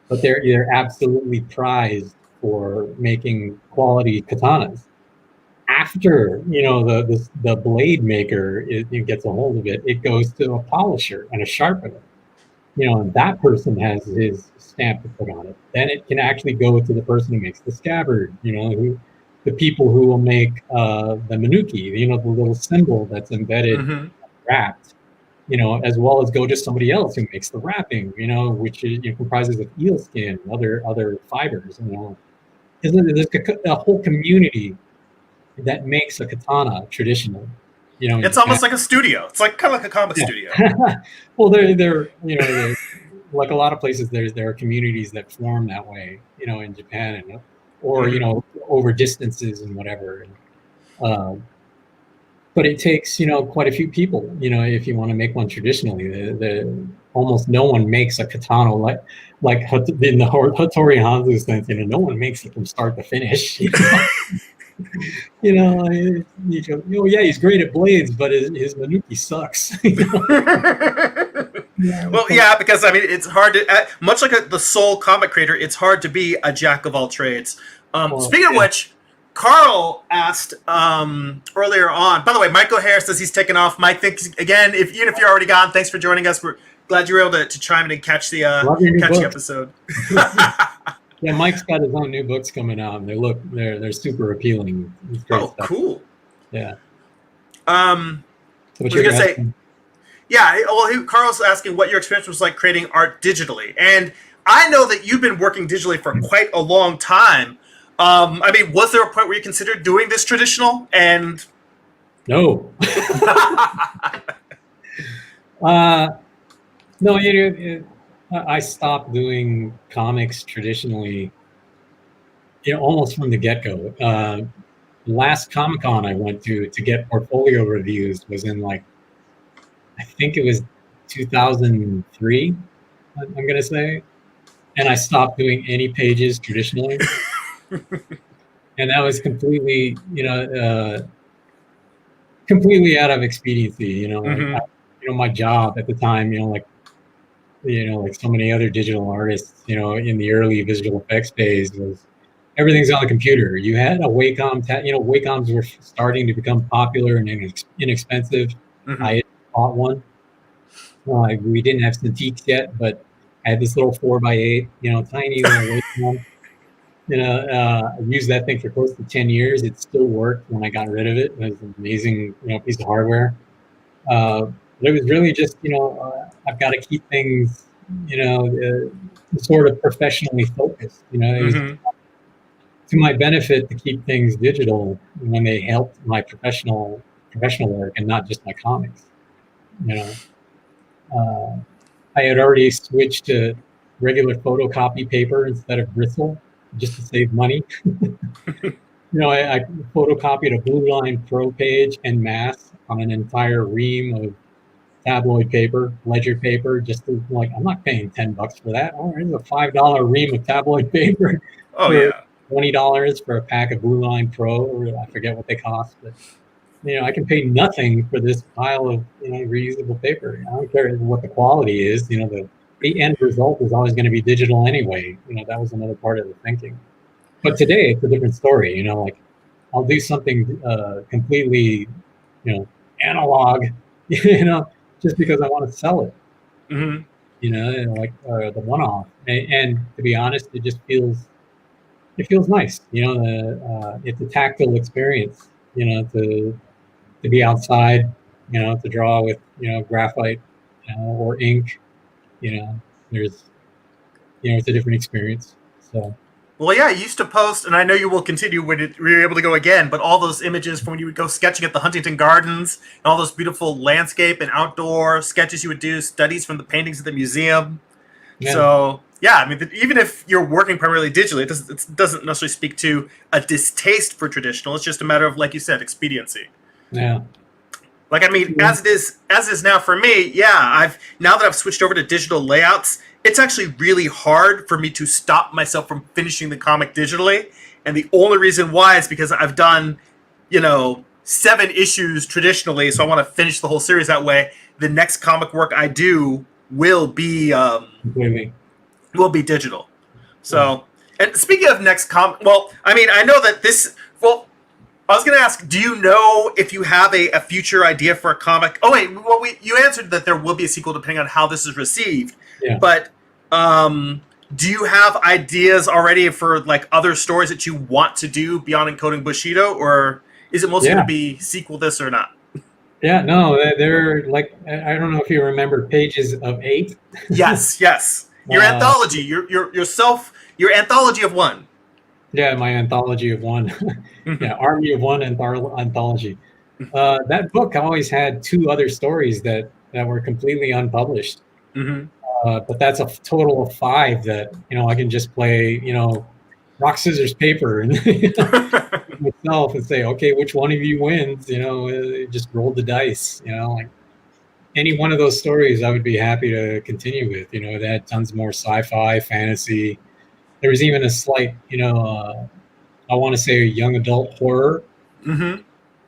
but they're absolutely prized for making quality katanas. After the blade maker it gets a hold of it, it goes to a polisher and a sharpener. And that person has his stamp to put on it. Then it can actually go to the person who makes the scabbard. The people who will make the manuki. The little symbol that's embedded, wrapped. As well as go to somebody else who makes the wrapping. Which comprises of eel skin and other fibers. There's a whole community that makes a katana traditional. It's almost like a studio. It's like kind of like a comic studio. Well, they're like a lot of places. There are communities that form that way, in Japan, or over distances and whatever. But it takes quite a few people. If you want to make one traditionally, almost no one makes a katana like in the Hattori Hanzo sense. No one makes it from start to finish. Yeah, he's great at blades, but his manuki sucks. Well, yeah, because I mean, it's hard to, much like the sole comic creator, it's hard to be a jack of all trades. Speaking of which, Carl asked earlier on. By the way, Michael Harris says he's taken off. Mike, thanks again. Even if you're already gone, thanks for joining us. We're glad you were able to chime in and catch the episode. Yeah, Mike's got his own new books coming out, and they're super appealing. Oh, stuff. Cool. Yeah. I was gonna say, yeah. Well, Carl's asking what your experience was like creating art digitally, and I know that you've been working digitally for quite a long time. I mean, was there a point where you considered doing this traditional? And no. No, I stopped doing comics traditionally, almost from the get-go. Last Comic-Con I went to get portfolio reviews was in I think it was 2003, I'm going to say. And I stopped doing any pages traditionally. And that was completely, completely out of expediency, my job at the time, like so many other digital artists, in the early visual effects days, was everything's on the computer. You had a Wacom, Wacoms were starting to become popular and inexpensive. I bought one. We didn't have Cintiqs yet, but I had this little 4x8, tiny little Wacom. I used that thing for close to 10 years. It still worked when I got rid of it. It was an amazing, piece of hardware. But it was really just, I've got to keep things, sort of professionally focused. It was to my benefit to keep things digital when they helped my professional work and not just my comics. I had already switched to regular photocopy paper instead of bristle just to save money. I photocopied a Blue Line Pro page en masse on an entire ream of tabloid paper, ledger paper, just to, I'm not paying $10 for that. Oh, there's a $5 ream of tabloid paper. Oh, yeah. $20 for a pack of Blue Line Pro, or I forget what they cost, but I can pay nothing for this pile of reusable paper. I don't care what the quality is. The end result is always going to be digital anyway. That was another part of the thinking. But today it's a different story. I'll do something completely, analog, just because I want to sell it. The one-off. And to be honest, it just feels nice. It's a tactile experience. To be outside, to draw with graphite, or ink. There's, it's a different experience. So. Well, yeah, you used to post, and I know you will continue when you're able to go again, but all those images from when you would go sketching at the Huntington Gardens, and all those beautiful landscape and outdoor sketches you would do, studies from the paintings at the museum. Yeah. So, yeah, I mean, even if you're working primarily digitally, it doesn't necessarily speak to a distaste for traditional. It's just a matter of, like you said, expediency. Yeah. Like, I mean, as it is now for me, yeah, now that I've switched over to digital layouts, it's actually really hard for me to stop myself from finishing the comic digitally. And the only reason why is because I've done, 7 issues traditionally, so I want to finish the whole series that way. The next comic work I do Completely. will be digital. Yeah. So, and speaking of next comic, well, I mean, I know that this, well, I was going to ask, do you know if you have a future idea for a comic? Oh wait, well, you answered that there will be a sequel depending on how this is received. Yeah. But do you have ideas already for like other stories that you want to do beyond Encoding Bushido, or is it mostly going to be sequel this or not? Yeah, no, they're like, I don't know if you remember Pages of 8. Yes, yes. Your anthology, your anthology of one. Yeah, my anthology of one. Yeah, Army of One anthology. That book always had 2 other stories that were completely unpublished. Mm-hmm. But that's a total of 5 that I can just play. Rock, scissors, paper, and myself and say, okay, which one of you wins? Just roll the dice. Like any one of those stories, I would be happy to continue with. They had tons more sci-fi, fantasy. There was even a slight, I want to say, young adult horror. Mm-hmm.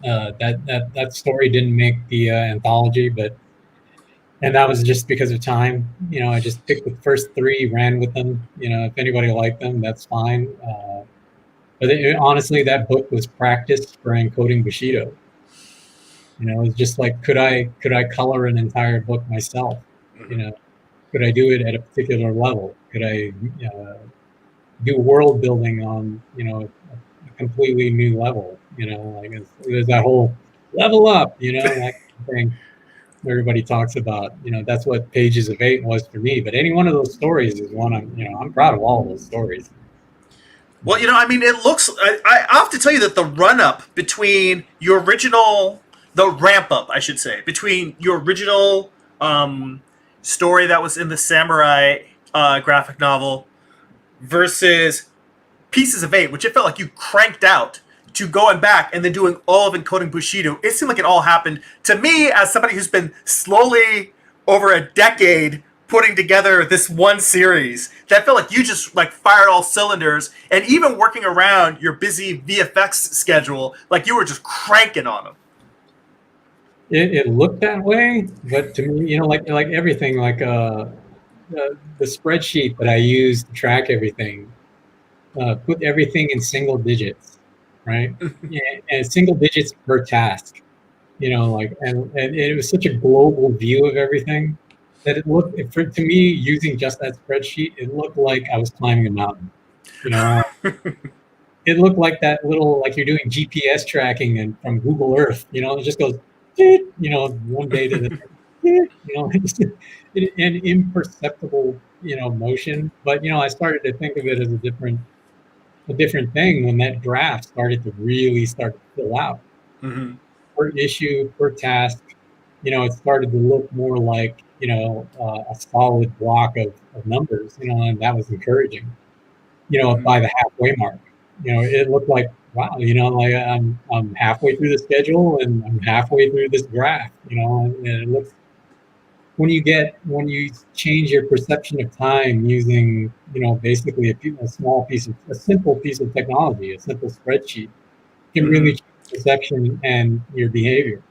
That story didn't make the anthology, and that was just because of time. I just picked the first 3, ran with them. If anybody liked them, that's fine. But honestly, that book was practice for encoding Bushido. It's just like, could I color an entire book myself? Could I do it at a particular level? Could I do world building on a completely new level? Like there's that whole level up, that thing everybody talks about. That's what Pages of 8 was for me. But any one of those stories is one I'm proud of all of those stories. Well, I mean, it looks. I have to tell you that the run up between your original, the ramp up, I should say, between your original story that was in the samurai graphic novel versus Pieces of 8, which it felt like you cranked out, to going back and then doing all of Encoding Bushido. It seemed like it all happened to me as somebody who's been slowly over a decade putting together this one series. That felt like you just like fired all cylinders, and even working around your busy VFX schedule, like you were just cranking on them. It looked that way, but to me, like everything, like the spreadsheet that I use to track everything, put everything in single digits, right? And single digits per task. And it was such a global view of everything that it looked, to me, using just that spreadsheet, it looked like I was climbing a mountain. It looked like that little, like you're doing GPS tracking and from Google Earth. It just goes, one day to the next, an imperceptible, motion. But I started to think of it as a different thing when that draft started to really start to fill out. Mm-hmm. Per issue, per task, it started to look more like a solid block of numbers, and that was encouraging. By the halfway mark, it looked like, wow, like I'm halfway through the schedule and I'm halfway through this graph, and it looks, when you change your perception of time using basically a simple piece of technology, a simple spreadsheet, can really change perception and your behavior.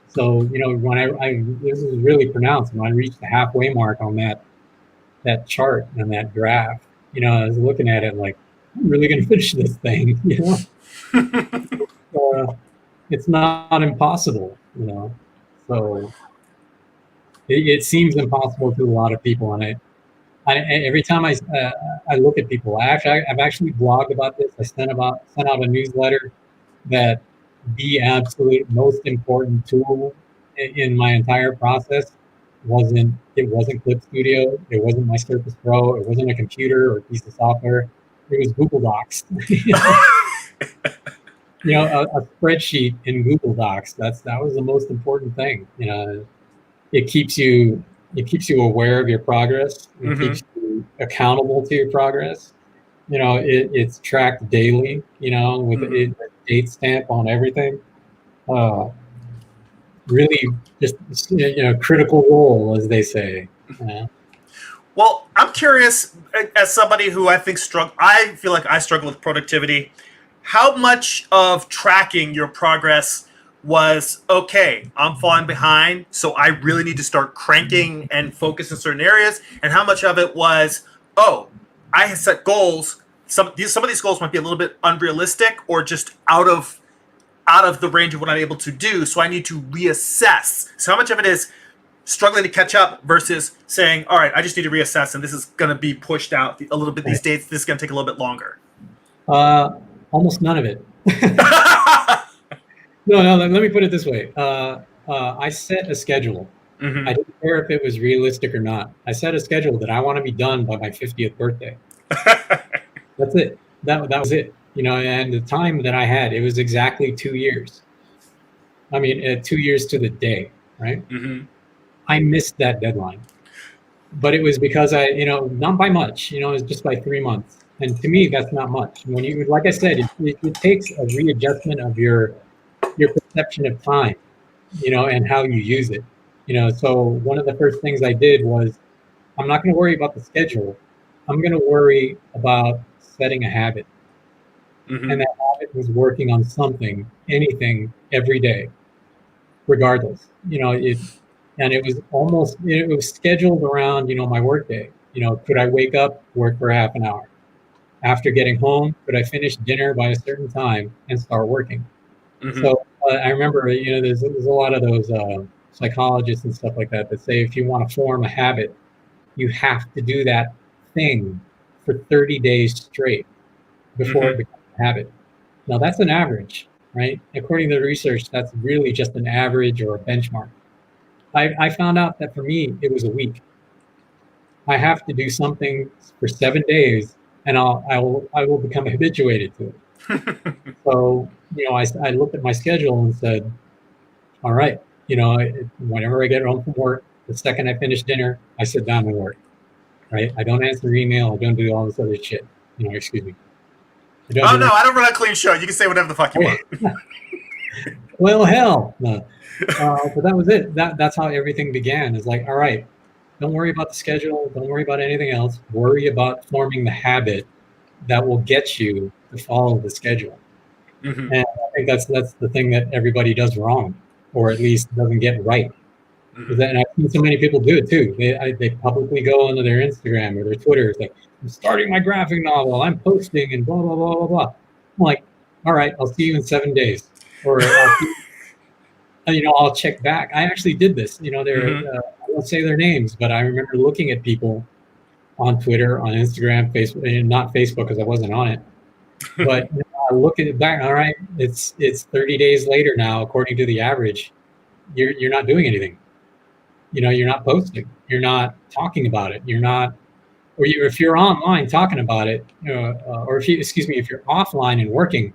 So when I this is really pronounced when I reached the halfway mark on that chart and that graph, I was looking at it like, I'm really going to finish this thing. It's not impossible. So it seems impossible to a lot of people, and every time I look at people, I've actually blogged about this. I sent out a newsletter that the absolute most important tool in my entire process wasn't Clip Studio, it wasn't my Surface Pro, it wasn't a computer or a piece of software, it was Google Docs. A spreadsheet in Google Docs, that was the most important thing. It keeps you aware of your progress. It keeps you accountable to your progress. It's tracked daily, with a date stamp on everything. really just critical role, as they say. Well, I'm curious, as somebody who I feel like I struggle with productivity. How much of tracking your progress was okay? I'm falling behind, so I really need to start cranking and focus in certain areas. And how much of it was, oh, I have set goals. Some of these goals might be a little bit unrealistic or just out of the range of what I'm able to do. So I need to reassess. So how much of it is struggling to catch up versus saying, all right, I just need to reassess, and this is going to be pushed out a little bit these dates. This is going to take a little bit longer. Almost none of it. No, let me put it this way. I set a schedule. Mm-hmm. I didn't care if it was realistic or not. I set a schedule that I want to be done by my 50th birthday. That's it. That was it. And the time that I had, it was exactly 2 years. I mean, 2 years to the day, right? Mm-hmm. I missed that deadline. But it was because not by much, it was just by 3 months. And to me, that's not much. When you, like I said, it takes a readjustment of your perception of time, and how you use it. So one of the first things I did was, I'm not going to worry about the schedule. I'm going to worry about setting a habit. Mm-hmm. And that habit was working on something, anything, every day, regardless. And it was scheduled around, my work day. Could I wake up, work for half an hour? After getting home, could I finish dinner by a certain time and start working? Mm-hmm. So I remember, there's a lot of those psychologists and stuff like that say if you want to form a habit, you have to do that thing for 30 days straight before mm-hmm. it becomes a habit. Now, that's an average, right? According to the research, that's really just an average or a benchmark. I found out that for me, it was a week. I have to do something for 7 days, and I will become habituated to it. So, I looked at my schedule and said, all right, whenever I get home from work, the second I finish dinner, I sit down and work, right? I don't answer email. I don't do all this other shit. Excuse me. I don't run a clean show. You can say whatever the fuck you want. Well, hell, no. But that was it. That's how everything began. It's like, all right, don't worry about the schedule. Don't worry about anything else. Worry about forming the habit that will get you to follow the schedule. Mm-hmm. And I think that's the thing that everybody does wrong, or at least doesn't get right. Mm-hmm. And I've seen so many people do it too. They publicly go onto their Instagram or their Twitter. It's like, I'm starting my graphic novel. I'm posting and blah, blah, blah, blah, blah. I'm like, all right, I'll see you in 7 days. Or I'll check back. I actually did this. Mm-hmm. I won't say their names, but I remember looking at people on Twitter, on Instagram, Facebook, not Facebook because I wasn't on it. But I look at it back. All right, it's 30 days later now, according to the average. You're not doing anything. You're not posting. You're not talking about it. You're not, if you're online talking about it, or if you're offline and working,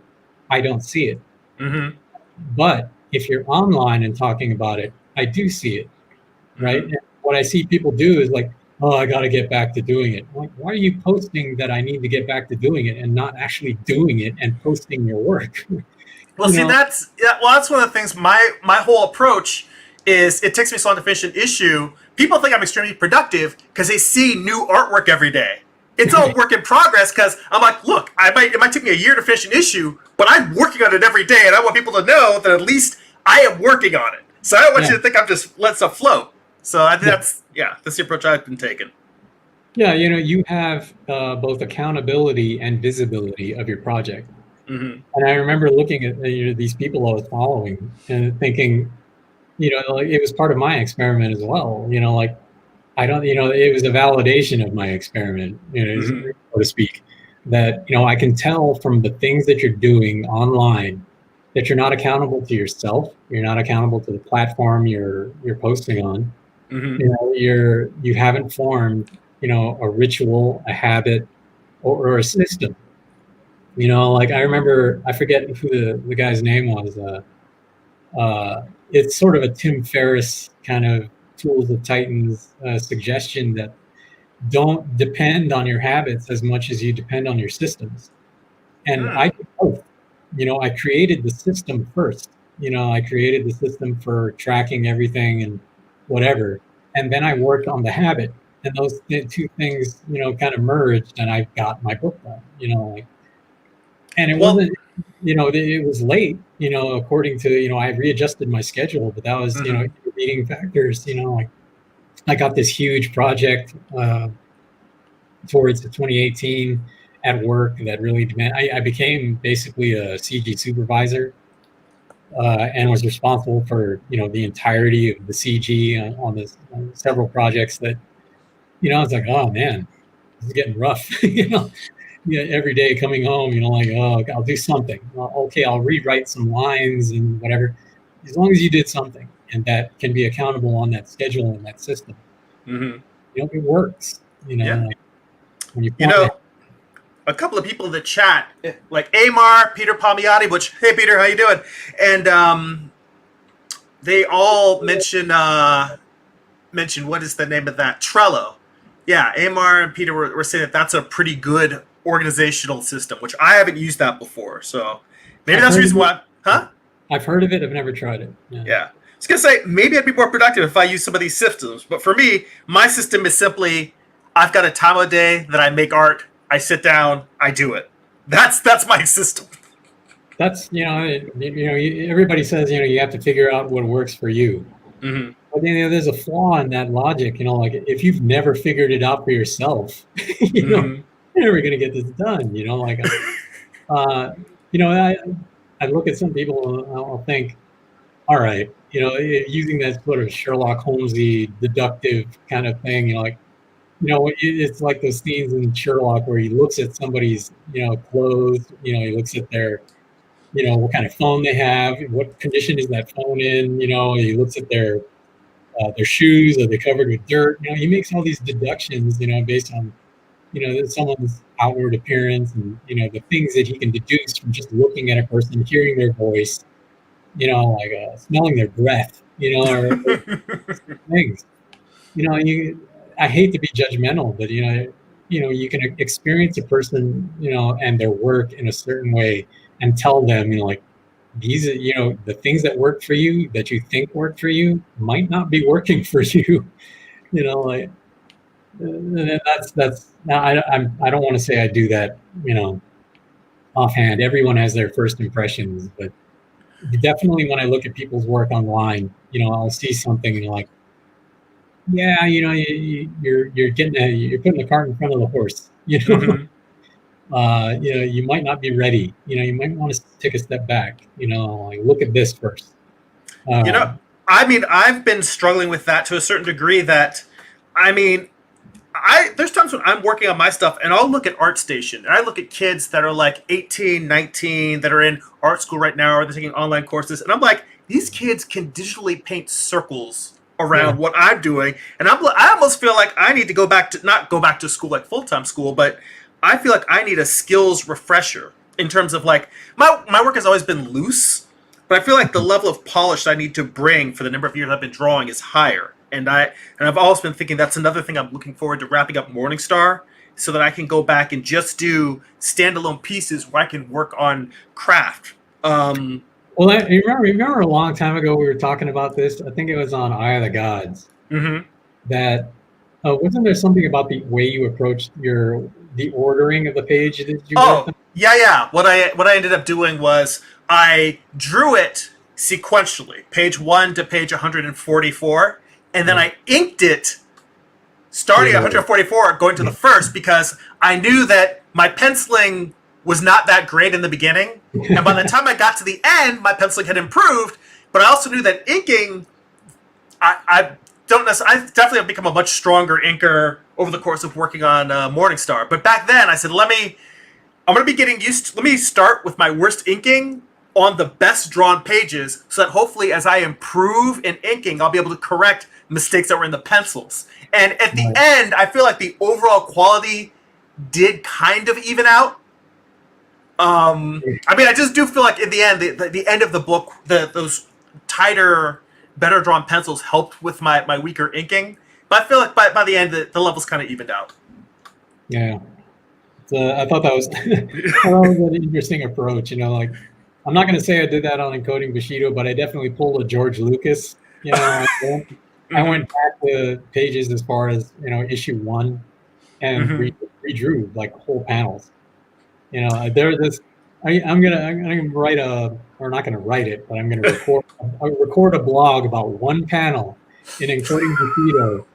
I don't see it. Mm-hmm. But if you're online and talking about it, I do see it, right? Mm-hmm. And what I see people do is like, oh, I got to get back to doing it. Like, why are you posting that I need to get back to doing it and not actually doing it and posting your work? Well, that's one of the things. My whole approach is it takes me so long to finish an issue. People think I'm extremely productive because they see new artwork every day. It's all work in progress because I'm like, look, it might take me a year to finish an issue, but I'm working on it every day, and I want people to know that at least I am working on it. So I don't want you to think I'm just letting stuff float. So I think that's the approach I've been taking. Yeah, you have both accountability and visibility of your project. Mm-hmm. And I remember looking at these people I was following and thinking, it was part of my experiment as well. I don't, it was a validation of my experiment, mm-hmm. so to speak, that, I can tell from the things that you're doing online that you're not accountable to yourself. You're not accountable to the platform you're posting on. Mm-hmm. You haven't formed, a ritual, a habit, or a system. Like I remember, I forget who the guy's name was. It's sort of a Tim Ferriss kind of Tools of Titans suggestion that don't depend on your habits as much as you depend on your systems. And I did both. I created the system first. I created the system for tracking everything and whatever. And then I worked on the habit, and those two things, kind of merged, and I got my book done, and it Well, wasn't, it was late, according to, I readjusted my schedule, but that was, mhm. intervening factors, like I got this huge project towards 2018 at work that really I became basically a CG supervisor, and was responsible for, the entirety of the CG on this on several projects that, I was like, oh man, this is getting rough. Yeah, every day coming home, like, oh, I'll do something. Well, okay, I'll rewrite some lines and whatever, as long as you did something, and that can be accountable on that schedule and that system. Mhm. It works. Yeah. Like when you You plan it. know, a couple of people in the chat, like Amar, Peter Palmiati, which, hey Peter, how you doing? And they all mention what is the name of that? Trello. Yeah, Amar and Peter were saying that that's a pretty good organizational system, which I haven't used that before. So maybe I've that's the heard of reason it. why. Huh? I've heard of it. I've never tried it. Yeah. Yeah. I was gonna say maybe I'd be more productive if I use some of these systems, but for me, my system is simply I've got a time of day that I make art. I sit down, I do it. That's my system. That's, everybody says, you have to figure out what works for you. Mm-hmm. But there's a flaw in that logic. Like if you've never figured it out for yourself, Mm-hmm. you're never going to get this done. Like, I look at some people and I'll think, all right, using that sort of Sherlock Holmesy deductive kind of thing, like, it's like those scenes in Sherlock where he looks at somebody's, clothes, he looks at their, what kind of phone they have, what condition is that phone in, he looks at their shoes, are they covered with dirt? He makes all these deductions, based on, someone's outward appearance and, the things that he can deduce from just looking at a person, hearing their voice, like smelling their breath, or things. I hate to be judgmental, but you can experience a person, and their work in a certain way, and tell them, like, these are, the things that work for you, that you think work for you, might not be working for you. Like, that's. Now I don't want to say I do that, offhand. Everyone has their first impressions, but definitely when I look at people's work online, I'll see something and like, yeah, you're you're putting the cart in front of the horse. Mm-hmm. You might not be ready. You might want to take a step back. Like, look at this first. You know, Um, I mean, I've been struggling with that to a certain degree. That, I mean, I there's times when I'm working on my stuff and I'll look at ArtStation and I look at kids that are like 18, 19 that are in art school right now or they're taking online courses, and I'm like, these kids can digitally paint circles yeah, around what I'm doing, and I almost feel like I need to go back to not go back to school like full-time school, but I feel like I need a skills refresher in terms of like my work has always been loose, but I feel like the level of polish I need to bring for the number of years I've been drawing is higher. And I've always been thinking that's another thing I'm looking forward to wrapping up Morningstar, so that I can go back and just do standalone pieces where I can work on craft. well, remember a long time ago we were talking about this. I think it was on Eye of the Gods. Mm-hmm. That wasn't there something about the way you approached the ordering of the page that you worked Oh, on? yeah, yeah. What I ended up doing was I drew it sequentially, page 1 to page 144, and then Yeah. I inked it starting at 144 going to the first, because I knew that my penciling was not that great in the beginning, and by the time I got to the end, my penciling had improved. But I also knew that inking, I don't necessarily. I definitely have become a much stronger inker over the course of working on Morningstar. But back then, I said, I'm going to be getting used to, let me start with my worst inking on the best drawn pages, so that hopefully as I improve in inking, I'll be able to correct mistakes that were in the pencils. And at the Right. end, I feel like the overall quality did kind of even out. I mean, I just do feel like in the end, the end of the book, those tighter, better drawn pencils helped with my weaker inking. But I feel like by the end, the levels kind of evened out. Yeah. So I thought that was, that was an interesting approach. Like, I'm not going to say I did that on Encoding Bushido, but I definitely pulled a George Lucas. I Mm-hmm. went back to pages as far as issue 1 and Mm-hmm. redrew like whole panels. There's this. I'm gonna write or not gonna write it, but I'm gonna record a blog about one panel in Encoding Bushido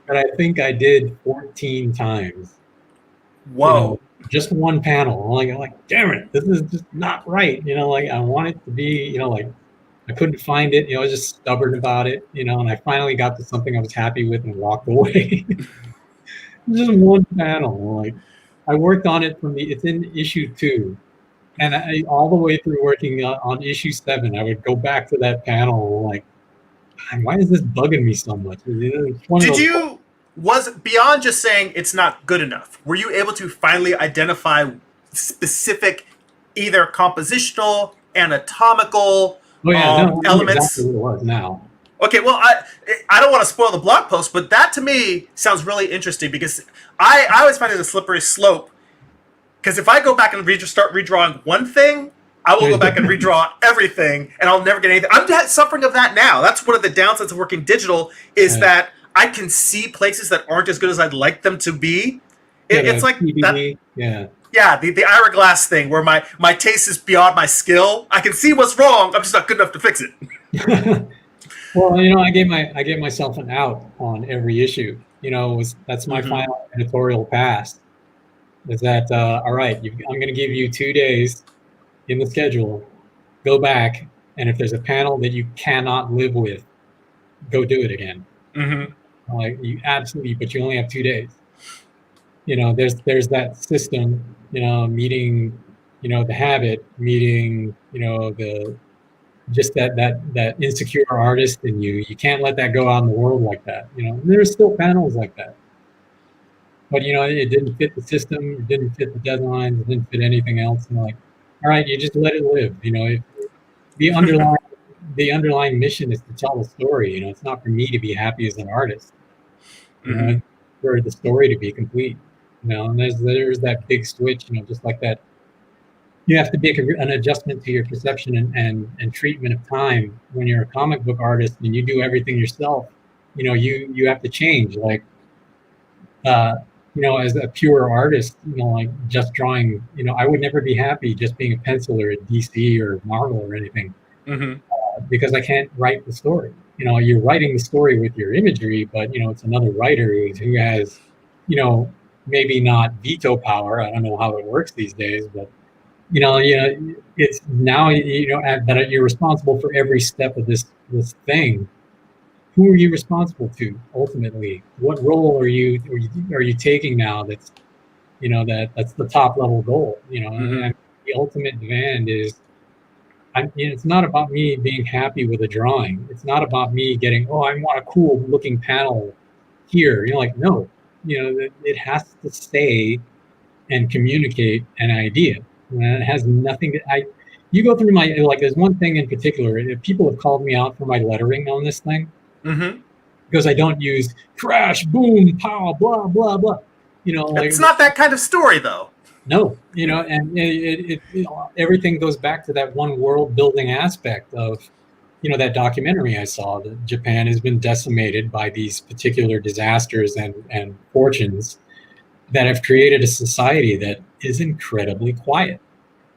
that I think I did 14 times. Whoa. Just one panel. I'm like, damn it, this is just not right. Like I want it to be, like I couldn't find it. I was just stubborn about it. And I finally got to something I was happy with and walked away. Just one panel. Like I worked on it it's in issue 2. And all the way through working on issue 7, I would go back to that panel like, why is this bugging me so much? It's one of Did those. you was beyond just saying it's not good enough? Were you able to finally identify specific, either compositional, anatomical Oh yeah, no, I know exactly elements? what it was now. Okay, well, I don't want to spoil the blog post, but that to me sounds really interesting because I always find it a slippery slope. Because if I go back and start redrawing one thing, I will go back and redraw everything, and I'll never get anything. I'm suffering of that now. That's one of the downsides of working digital is that I can see places that aren't as good as I'd like them to be. It's like that. CBD, yeah. Yeah, the hourglass thing where my taste is beyond my skill. I can see what's wrong. I'm just not good enough to fix it. Well, I gave myself an out on every issue. That's my final editorial pass. Is that all right? I'm going to give you 2 days in the schedule. Go back, and if there's a panel that you cannot live with, go do it again. Mm-hmm. Like you absolutely, but you only have 2 days. There's that system. Meeting, the habit, meeting, the just that insecure artist in you. You can't let that go out in the world like that. There's still panels like that, but it didn't fit the system. It didn't fit the deadlines. It didn't fit anything else. And like, all right, you just let it live. The underlying mission is to tell the story. It's not for me to be happy as an artist. Mm-hmm. For the story to be complete. And there's that big switch. Just like that. You have to make an adjustment to your perception and treatment of time when you're a comic book artist and you do everything yourself. You have to change. Like, as a pure artist, like just drawing. I would never be happy just being a penciler at DC or Marvel or anything. Mm-hmm. Because I can't write the story. You're writing the story with your imagery, but it's another writer who has, maybe not veto power. I don't know how it works these days, but it's now that you're responsible for every step of this thing. Who are you responsible to ultimately? What role are you taking now? That's that's the top level goal. Mm-hmm. And the ultimate demand is. It's not about me being happy with a drawing. It's not about me getting, I want a cool looking panel here. No, it has to stay and communicate an idea. And it has nothing to, you go through there's one thing in particular, people have called me out for my lettering on this thing. Mm-hmm. Because I don't use crash, boom, pow, blah, blah, blah. It's not that kind of story though. No, and everything goes back to that one world building aspect of, that documentary I saw that Japan has been decimated by these particular disasters and fortunes that have created a society that is incredibly quiet.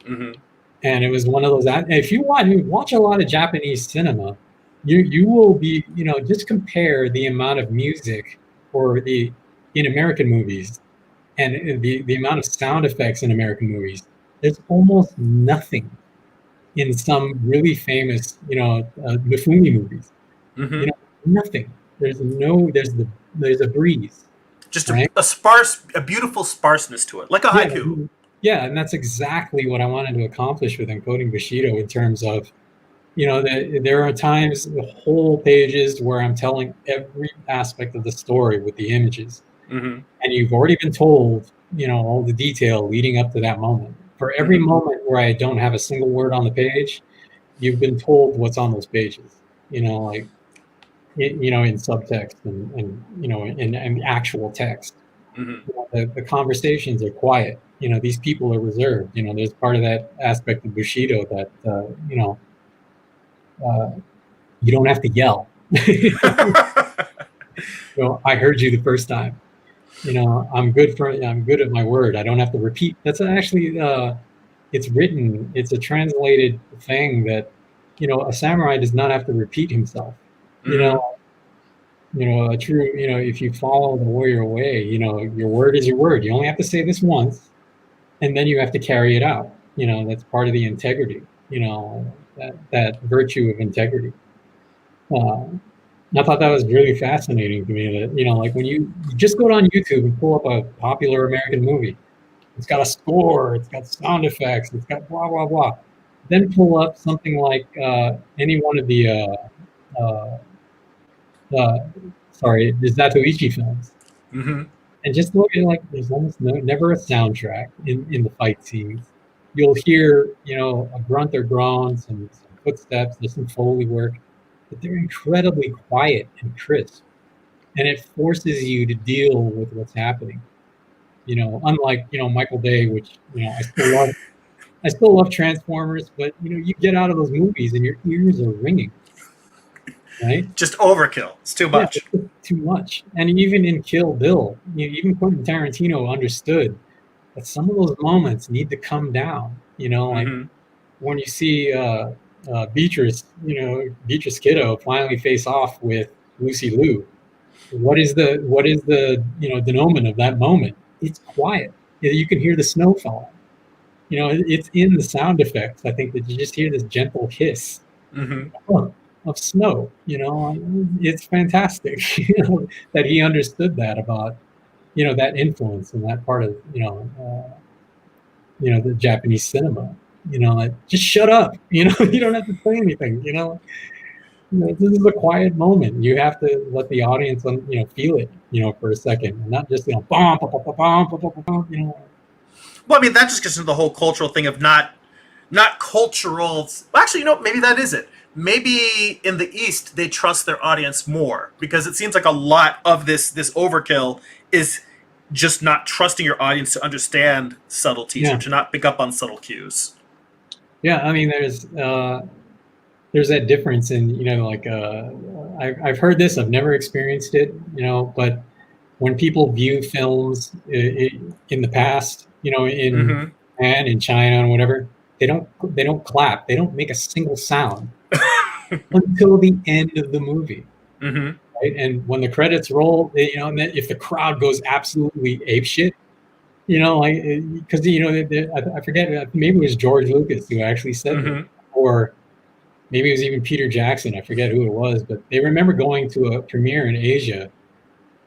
Mm-hmm. And it was one of those, if you watch a lot of Japanese cinema, you will be, just compare the amount of music in American movies and the amount of sound effects in American movies. There's almost nothing in some really famous, Mifune movies. Mm-hmm. Nothing. There's a breeze. Just right? a beautiful sparseness to it, like a haiku. Yeah, and that's exactly what I wanted to accomplish with Encoding Bushido in terms of, there are times, whole pages where I'm telling every aspect of the story with the images. Mm-hmm. And you've already been told, all the detail leading up to that moment. For every moment where I don't have a single word on the page, you've been told what's on those pages. In subtext and in actual text. Mm-hmm. The conversations are quiet. these people are reserved. There's part of that aspect of Bushido that you don't have to yell. I heard you the first time. I'm good at my word. I don't have to repeat. That's actually it's written. It's a translated thing that a samurai does not have to repeat himself. A true, if you follow the warrior way, your word is your word. You only have to say this once, and then you have to carry it out. That's part of the integrity. That virtue of integrity. I thought that was really fascinating to me. That like when you just go on YouTube and pull up a popular American movie, it's got a score, it's got sound effects, it's got blah blah blah. Then pull up something like any one of the the Zatoichi films, and just look at there's almost never a soundtrack in the fight scenes. You'll hear a grunt or groan, some footsteps, there's some Foley work, but they're incredibly quiet and crisp, and it forces you to deal with what's happening. Unlike Michael Bay, which I still love Transformers, but you get out of those movies and your ears are ringing. Right? Just overkill. It's too much. Yeah, it's too much. And even in Kill Bill, even Quentin Tarantino understood that some of those moments need to come down. Like when you see Beatrice Kiddo finally face off with Lucy Liu. What is the denouement of that moment? It's quiet. You can hear the snow falling. It's in the sound effects. I think that you just hear this gentle hiss of snow. It's fantastic. That he understood that about that influence and that part of the Japanese cinema. Like, just shut up. You don't have to say anything. This is a quiet moment. You have to let the audience feel it for a second, and not just bum, bum, bum, bum, bum, bum. Well, I mean, that just gets into the whole cultural thing of not cultural. Well, actually, maybe that is it. Maybe in the East they trust their audience more, because it seems like a lot of this overkill is just not trusting your audience to understand subtleties or to not pick up on subtle cues. Yeah, I mean, there's that difference in I've heard this. I've never experienced it, but when people view films in the past, in Japan, in China, and whatever, they don't clap. They don't make a single sound until the end of the movie. Right? And when the credits roll, and then if the crowd goes absolutely apeshit, because I forget, maybe it was George Lucas who actually said it, or maybe it was even Peter Jackson. I forget who it was, but they remember going to a premiere in Asia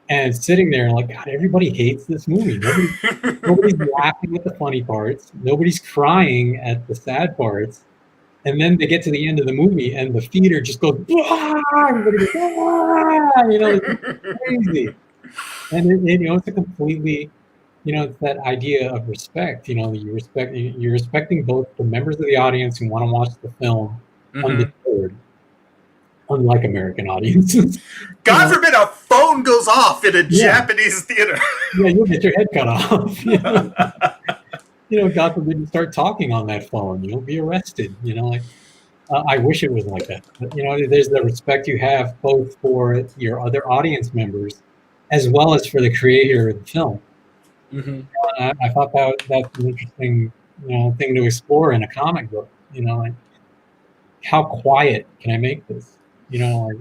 and sitting there like, God, everybody hates this movie. Nobody's laughing at the funny parts. Nobody's crying at the sad parts. And then they get to the end of the movie and the theater just goes, everybody goes, it's crazy. And it's a completely, it's that idea of respect. You're respecting both the members of the audience who want to watch the film undeterred, unlike American audiences. God forbid a phone goes off in a Japanese theater. Yeah, you'll get your head cut off. God forbid you start talking on that phone. You'll be arrested. I wish it was like that. But, there's the respect you have both for your other audience members as well as for the creator of the film. I thought that's an interesting thing to explore in a comic book. How quiet can I make this? There's,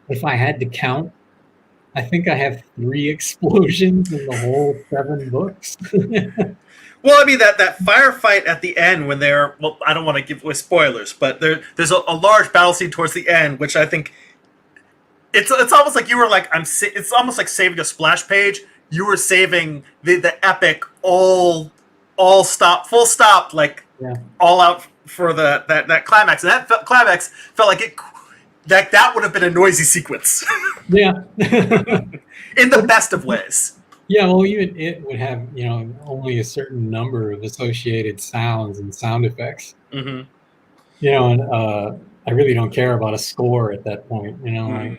if I had to count, I think I have 3 explosions in the whole 7 books. Well, I mean, that firefight at the end when they're, well, I don't want to give away spoilers, but there's a large battle scene towards the end, which I think it's almost like you were like, it's almost like saving a splash page. You were saving the epic full stop, like all out for that climax. And that climax felt like that would have been a noisy sequence. Yeah. In the best of ways. Yeah, well, even it would have, only a certain number of associated sounds and sound effects. And I really don't care about a score at that point. I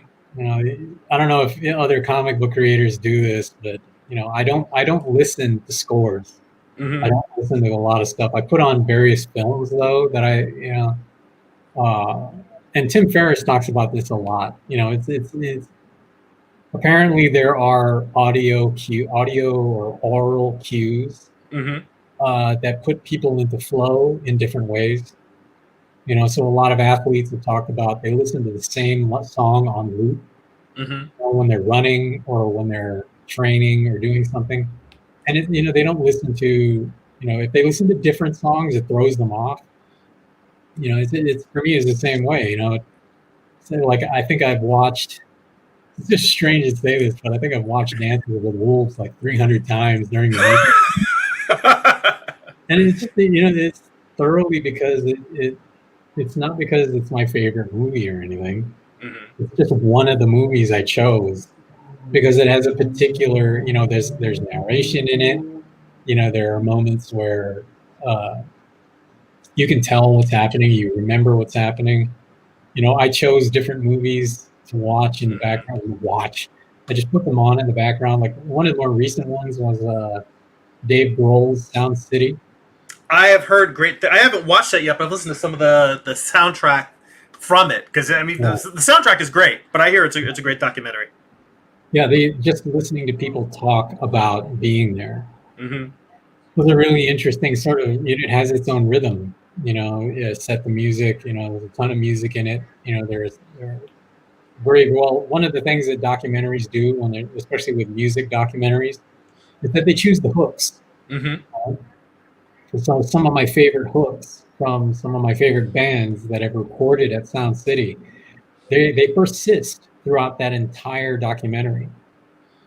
don't know if other comic book creators do this, but I don't listen to scores. I don't listen to a lot of stuff. I put on various films though that and Tim Ferriss talks about this a lot. It's apparently there are audio or oral cues that put people into flow in different ways. So a lot of athletes have talked about they listen to the same song on loop when they're running or when they're training or doing something, and they don't listen to if they listen to different songs, it throws them off. It's for me is the same way. So like I think I've watched. It's just strange to say this, but I think I've watched Dances with Wolves like 300 times during the week. And it's just it's thoroughly because it's not because it's my favorite movie or anything. It's just one of the movies I chose because it has a particular there's narration in it. There are moments where you can tell what's happening, you remember what's happening. I chose different movies to watch in the background. I just put them on in the background. Like one of the more recent ones was Dave Grohl's Sound City. I have heard great. I haven't watched that yet, but I've listened to some of the soundtrack from it because I mean the soundtrack is great. But I hear it's a great documentary. Yeah, just listening to people talk about being there was a really interesting sort of. It has its own rhythm. Set the music. There's a ton of music in it. There's very well. One of the things that documentaries do, when they're especially with music documentaries, is that they choose the hooks. So some of my favorite hooks from some of my favorite bands that I've recorded at Sound City, they persist throughout that entire documentary.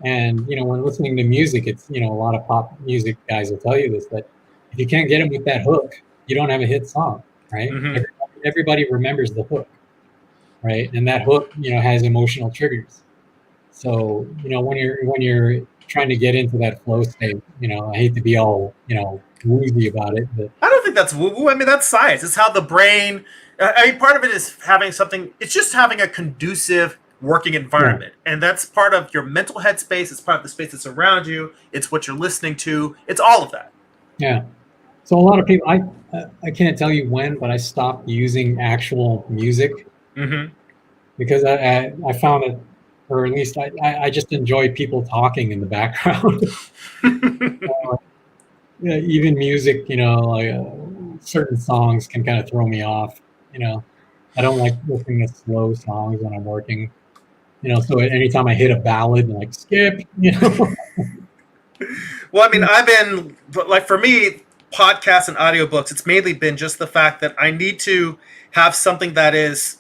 And when listening to music, it's a lot of pop music guys will tell you this, that if you can't get them with that hook, you don't have a hit song, right? Everybody remembers the hook, right? And that hook, has emotional triggers. So when you're trying to get into that flow state, I hate to be all woozy about it, but I don't think that's woo-woo. I mean, that's science. It's how the brain. I mean, part of it is having something. It's just having a conducive working environment, and that's part of your mental headspace. It's part of the space that's around you. It's what you're listening to. It's all of that. Yeah. So a lot of people, I can't tell you when, but I stopped using actual music because I found it, or at least I just enjoy people talking in the background. Even music, certain songs can kind of throw me off. I don't like listening to slow songs when I'm working. So anytime I hit a ballad, I'm like skip. Well, I mean, I've been like for me, podcasts and audiobooks. It's mainly been just the fact that I need to have something that is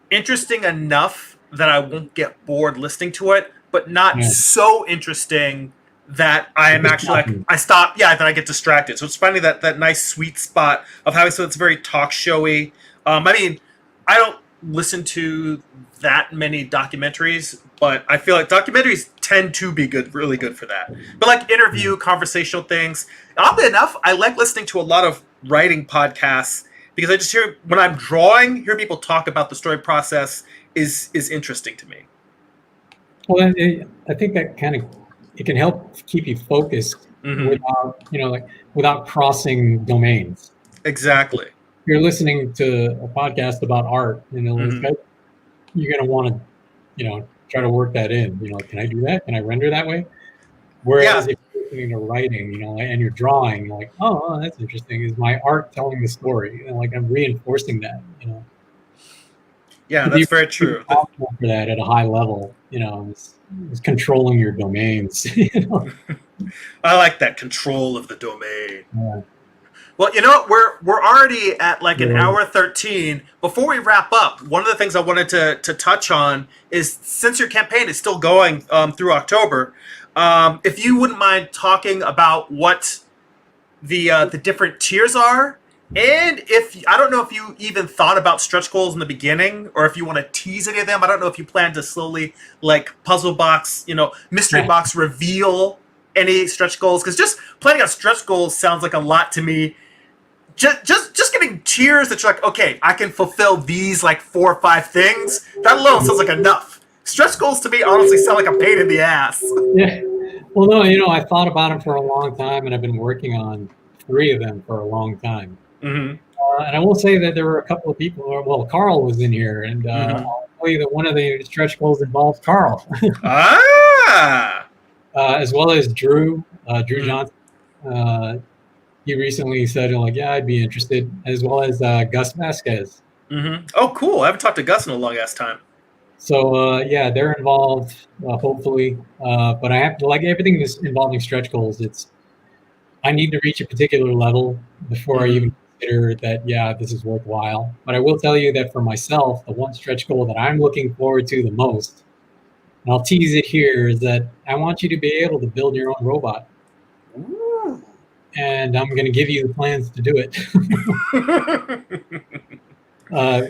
interesting enough that I won't get bored listening to it, but not so interesting that I am actually like I stop. Yeah, then I get distracted. So it's finding that nice sweet spot of having so it's very talk showy. I mean, I don't listen to that many documentaries, but I feel like documentaries tend to be really good for that. But like interview, conversational things. Oddly enough, I like listening to a lot of writing podcasts because I just hear when I'm drawing, hear people talk about the story process is interesting to me. Well, I think that it can help keep you focused without without crossing domains. Exactly. You're listening to a podcast about art, you're going to want to, try to work that in. Can I do that? Can I render that way? Whereas if you're listening to writing, and you're drawing, you're like, oh, that's interesting. Is my art telling the story? And I'm reinforcing that. Yeah, that's very true. For that at a high level, is controlling your domains. I like that control of the domain. Yeah. Well, you know what? We're already at like an hour 13. Before we wrap up, one of the things I wanted to touch on is since your campaign is still going through October, if you wouldn't mind talking about what the different tiers are, and if I don't know if you even thought about stretch goals in the beginning, or if you want to tease any of them. I don't know if you plan to slowly like puzzle box, mystery box reveal any stretch goals, because just planning out stretch goals sounds like a lot to me. Just getting tiers that you're like, okay, I can fulfill these like 4 or 5 things. That alone sounds like enough. Stretch goals to me honestly sound like a pain in the ass. Yeah. Well, no, I thought about them for a long time, and I've been working on 3 of them for a long time. Mm-hmm. And I will say that there were a couple of people. Well, Carl was in here, and Mm-hmm. I'll tell you that one of the stretch goals involves Carl, Ah. as well as Drew Mm-hmm. Johnson. Uh, he recently said, like, yeah, I'd be interested, as well as Gus Vasquez. Mm-hmm. Oh, cool. I haven't talked to Gus in a long ass time. So yeah, they're involved, hopefully. But I have to, like everything that's involving stretch goals. I need to reach a particular level before I Mm-hmm. even consider that, yeah, this is worthwhile. But I will tell you that for myself, the one stretch goal that I'm looking forward to the most, and I'll tease it here, is that I want you to be able to build your own robot. Ooh. And I'm going to give you the plans to do it. uh,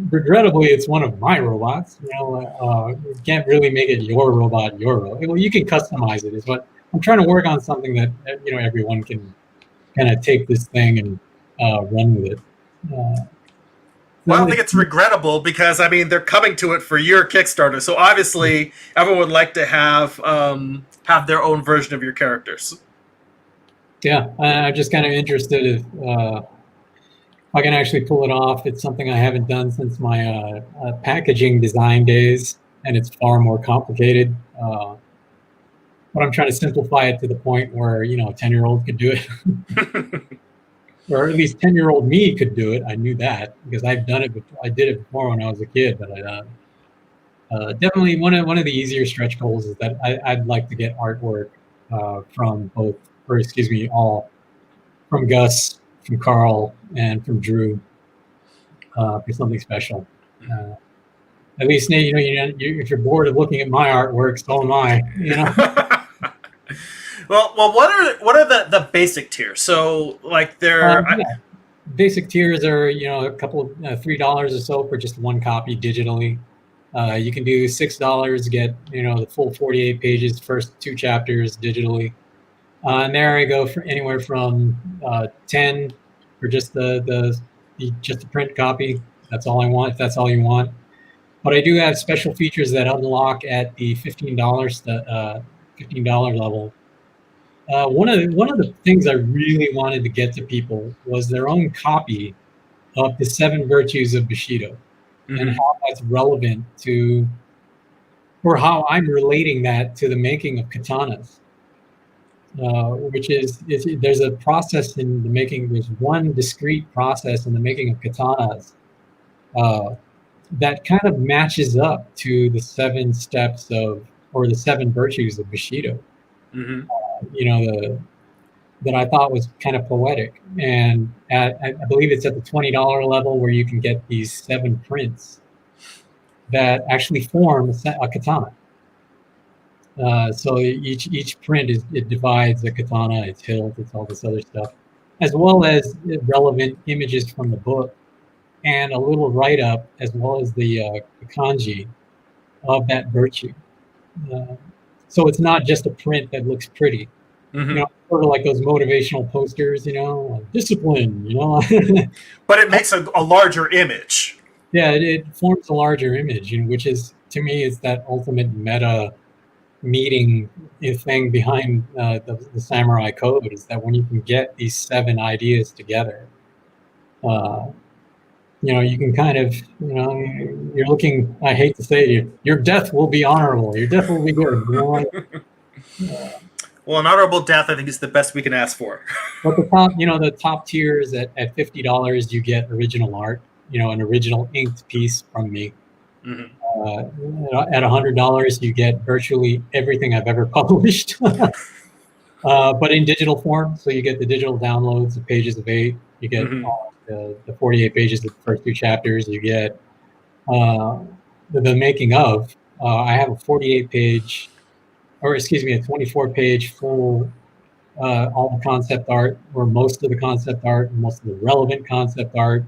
Regrettably, it's one of my robots. You can't really make it your robot, your robot. Well, you can customize it, is what I'm trying to work on, something that everyone can kind of take this thing and run with it. Well, I So don't think it's regrettable because I mean they're coming to it for your Kickstarter, so obviously everyone would like to have their own version of your characters. yeah, I'm just kind of interested if I can actually pull it off. It's something I haven't done since my packaging design days, and it's far more complicated. But I'm trying to simplify it to the point where a 10-year-old could do it, or at least 10-year-old me could do it. I knew that because I've done it before. I did it before when I was a kid, but definitely one of the easier stretch goals is that I'd like to get artwork from both, or excuse me, all from Gus, from Carl, and from Drew for something special. At least if you're bored of looking at my artwork, so am I. Well, what are the basic tiers? So like Yeah. Basic tiers are a couple $3 or so for just one copy digitally. You can do $6, get the full 48 pages, first 2 chapters digitally. And there I go for anywhere from 10 for just just the print copy. That's all I want. If that's all you want. But I do have special features that unlock at the $15 level. One of the things I really wanted to get to people was their own copy of the 7 Virtues of Bushido, and mm-hmm. how that's relevant to, or how I'm relating that to the making of katanas. Which is there's a process in the making. There's one discrete process in the making of katanas uh, that kind of matches up to the 7 steps of, or the 7 virtues of Bushido. Mm-hmm. That I thought was kind of poetic, and I believe it's at the $20 level where you can get these 7 prints that actually form a katana. So each print it divides the katana, its hilt, it's all this other stuff, as well as relevant images from the book, and a little write up, as well as the kanji of that virtue. Uh, so it's not just a print that looks pretty. Mm-hmm. Sort of like those motivational posters, like discipline. But it makes a larger image. Yeah, it forms a larger image, which is, to me, is that ultimate meta meeting thing behind the samurai code, is that when you can get these 7 ideas together, uh, you can kind of, you're looking, I hate to say it, your death will be honorable, your death will be good. Well, an honorable death, I think, is the best we can ask for. But the top tiers at $50, you get original art, an original inked piece from me. Mm-hmm. At $100, you get virtually everything I've ever published, but in digital form. So you get the digital downloads of pages of 8. You get Mm-hmm. the 48 pages of the first 2 chapters. You get the making of. I have a 48-page, or excuse me, a 24-page full, all the concept art, or most of the concept art, most of the relevant concept art.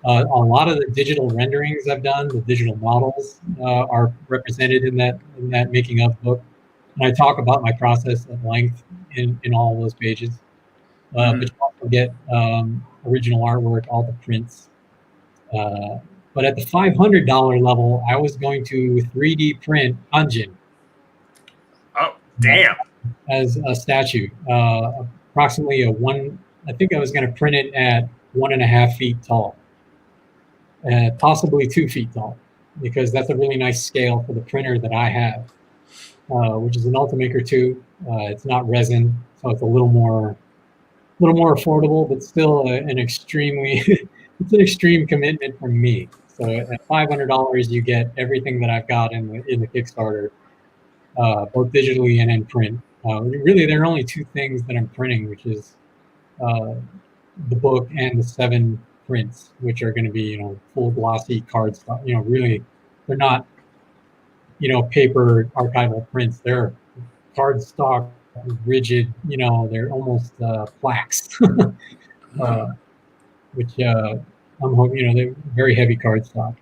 A lot of the digital renderings I've done, the digital models, are represented in that making of book, and I talk about my process at length in all of those pages. Mm-hmm. But you also get original artwork, all the prints. But at the $500 level, I was going to 3D print Anjin. Oh, damn. as a statue, approximately a one. I think I was going to print it at 1.5 feet tall, possibly 2 feet tall, because that's a really nice scale for the printer that I have, which is an Ultimaker 2. It's not resin, so it's a little more affordable, but still an extremely it's an extreme commitment from me. So at $500, you get everything that I've got in the Kickstarter, both digitally and in print. Really, there are only two things that I'm printing, which is uh, the book and the 7 prints, which are going to be, full glossy cardstock. Really, they're not, paper archival prints. They're cardstock, rigid. They're almost plaques, which I'm hoping, they're very heavy cardstock.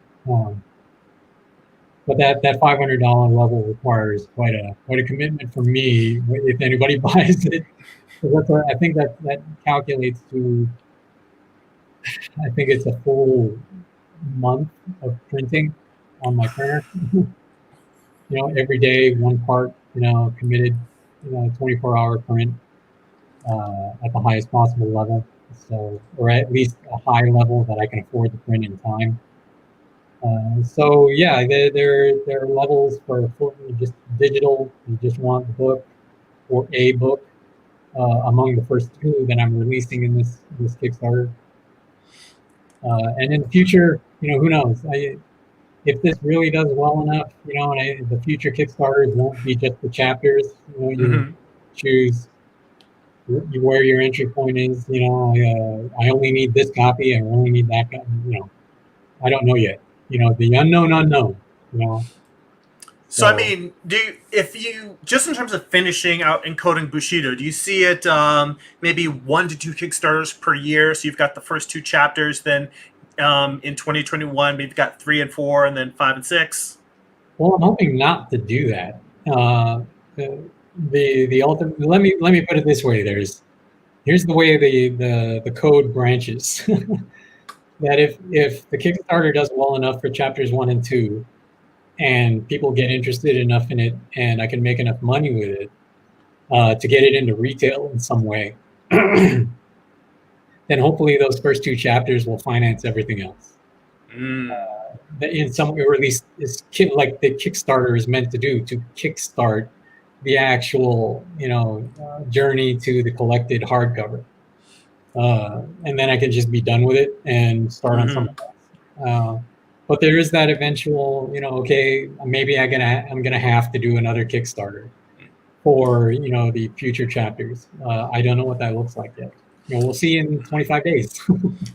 But that $500 level requires quite a commitment from me if anybody buys it. I think that calculates to, I think it's a full month of printing on my printer. Every day, one part, committed, 24-hour print at the highest possible level. So, or at least a high level that I can afford to print in time. So yeah, there are levels for just digital. You just want the book or a book among the first 2 that I'm releasing in this Kickstarter. And in the future, who knows? If this really does well enough, and the future Kickstarters won't be just the chapters. You choose where your entry point is. I only need this copy. I only need that copy. I don't know yet. The unknown unknown. So I mean, if you just in terms of finishing out Encoding Bushido, do you see it maybe 1 to 2 Kickstarters per year? So you've got the first 2 chapters, then in 2021, maybe got 3 and 4, and then 5 and 6. Well, I'm hoping not to do that. The ultimate. Let me put it this way. Here's the way the code branches. That if the Kickstarter does well enough for chapters 1 and 2, and people get interested enough in it, and I can make enough money with it to get it into retail in some way, then hopefully those first 2 chapters will finance everything else. In some way, or at least like the Kickstarter is meant to do, to kickstart the actual journey to the collected hardcover, and then I can just be done with it and start on something else. But there is that eventual, okay, maybe I'm gonna have to do another Kickstarter for the future chapters. I don't know what that looks like yet. We'll see in 25 days.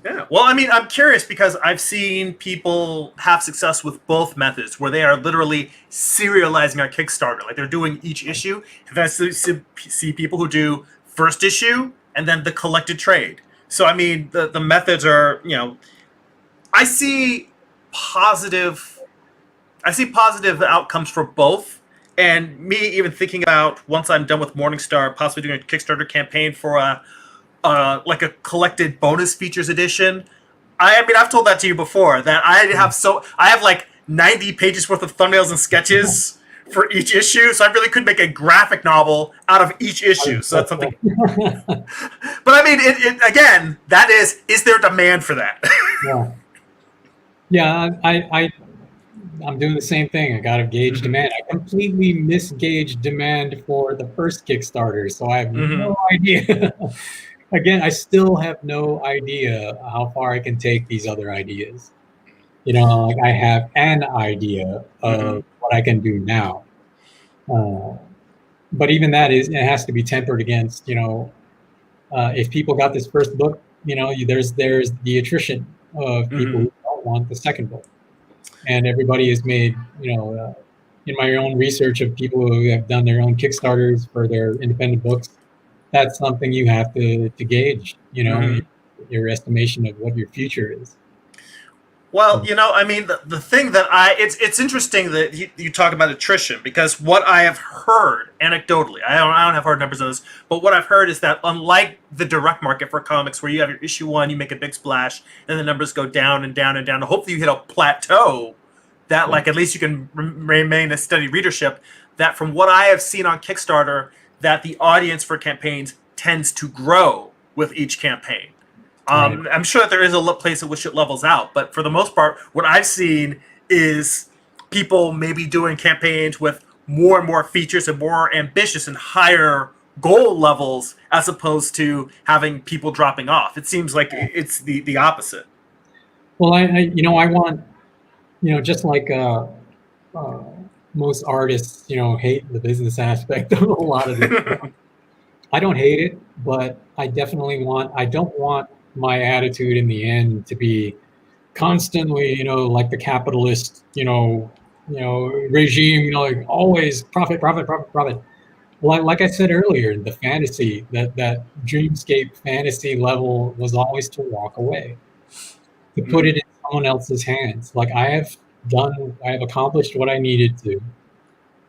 Yeah. Well, I mean, I'm curious because I've seen people have success with both methods, where they are literally serializing on Kickstarter, like they're doing each issue. And then I see people who do first issue and then the collected trade. So I mean, the methods are, I see positive outcomes for both. And me even thinking about, once I'm done with Morningstar, possibly doing a Kickstarter campaign for like a collected bonus features edition. I mean, I've told that to you before, that I have like 90 pages worth of thumbnails and sketches for each issue, so I really could make a graphic novel out of each issue. So that's something. But I mean, it again, that is there demand for that? Yeah, I'm doing the same thing. I got to gauge demand. I completely misgauged demand for the first Kickstarter, so I have no idea. Again, I still have no idea how far I can take these other ideas. Like I have an idea of what I can do now. But even that it has to be tempered against, if people got this first book, there's the attrition of people who don't want the second book. And everybody has made, in my own research of people who have done their own Kickstarters for their independent books, that's something you have to gauge, your estimation of what your future is. Well, I mean, the thing that it's interesting that you talk about attrition, because what I have heard anecdotally, I don't have hard numbers on this, but what I've heard is that unlike the direct market for comics, where you have your issue 1, you make a big splash, and the numbers go down and down and down, and hopefully you hit a plateau that, like, at least you can remain a steady readership. That from what I have seen on Kickstarter, that the audience for campaigns tends to grow with each campaign. Right. I'm sure that there is a place at which it levels out, but for the most part, what I've seen is people maybe doing campaigns with more and more features and more ambitious and higher goal levels, as opposed to having people dropping off. It seems like it's the opposite. Well, I want, just like most artists, hate the business aspect of a lot of this. I don't hate it, but I don't want my attitude in the end to be constantly, like the capitalist, regime, like always profit, profit, profit, profit. Like I said earlier, the fantasy, that dreamscape fantasy level was always to walk away, to put it in someone else's hands. Like I have accomplished what I needed to.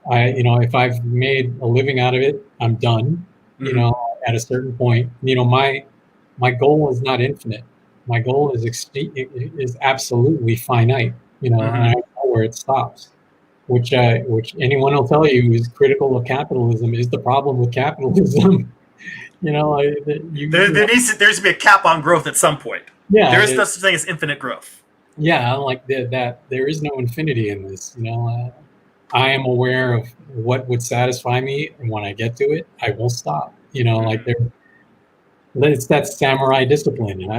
If I've made a living out of it, I'm done. At a certain point, my goal is not infinite. My goal is absolutely finite. And I know where it stops. Which anyone will tell you is critical of capitalism is the problem with capitalism. There needs to be a cap on growth at some point. Yeah, there is no such thing as infinite growth. Yeah, like that. There is no infinity in this. I am aware of what would satisfy me, and when I get to it, I will stop. Like it's that samurai discipline, and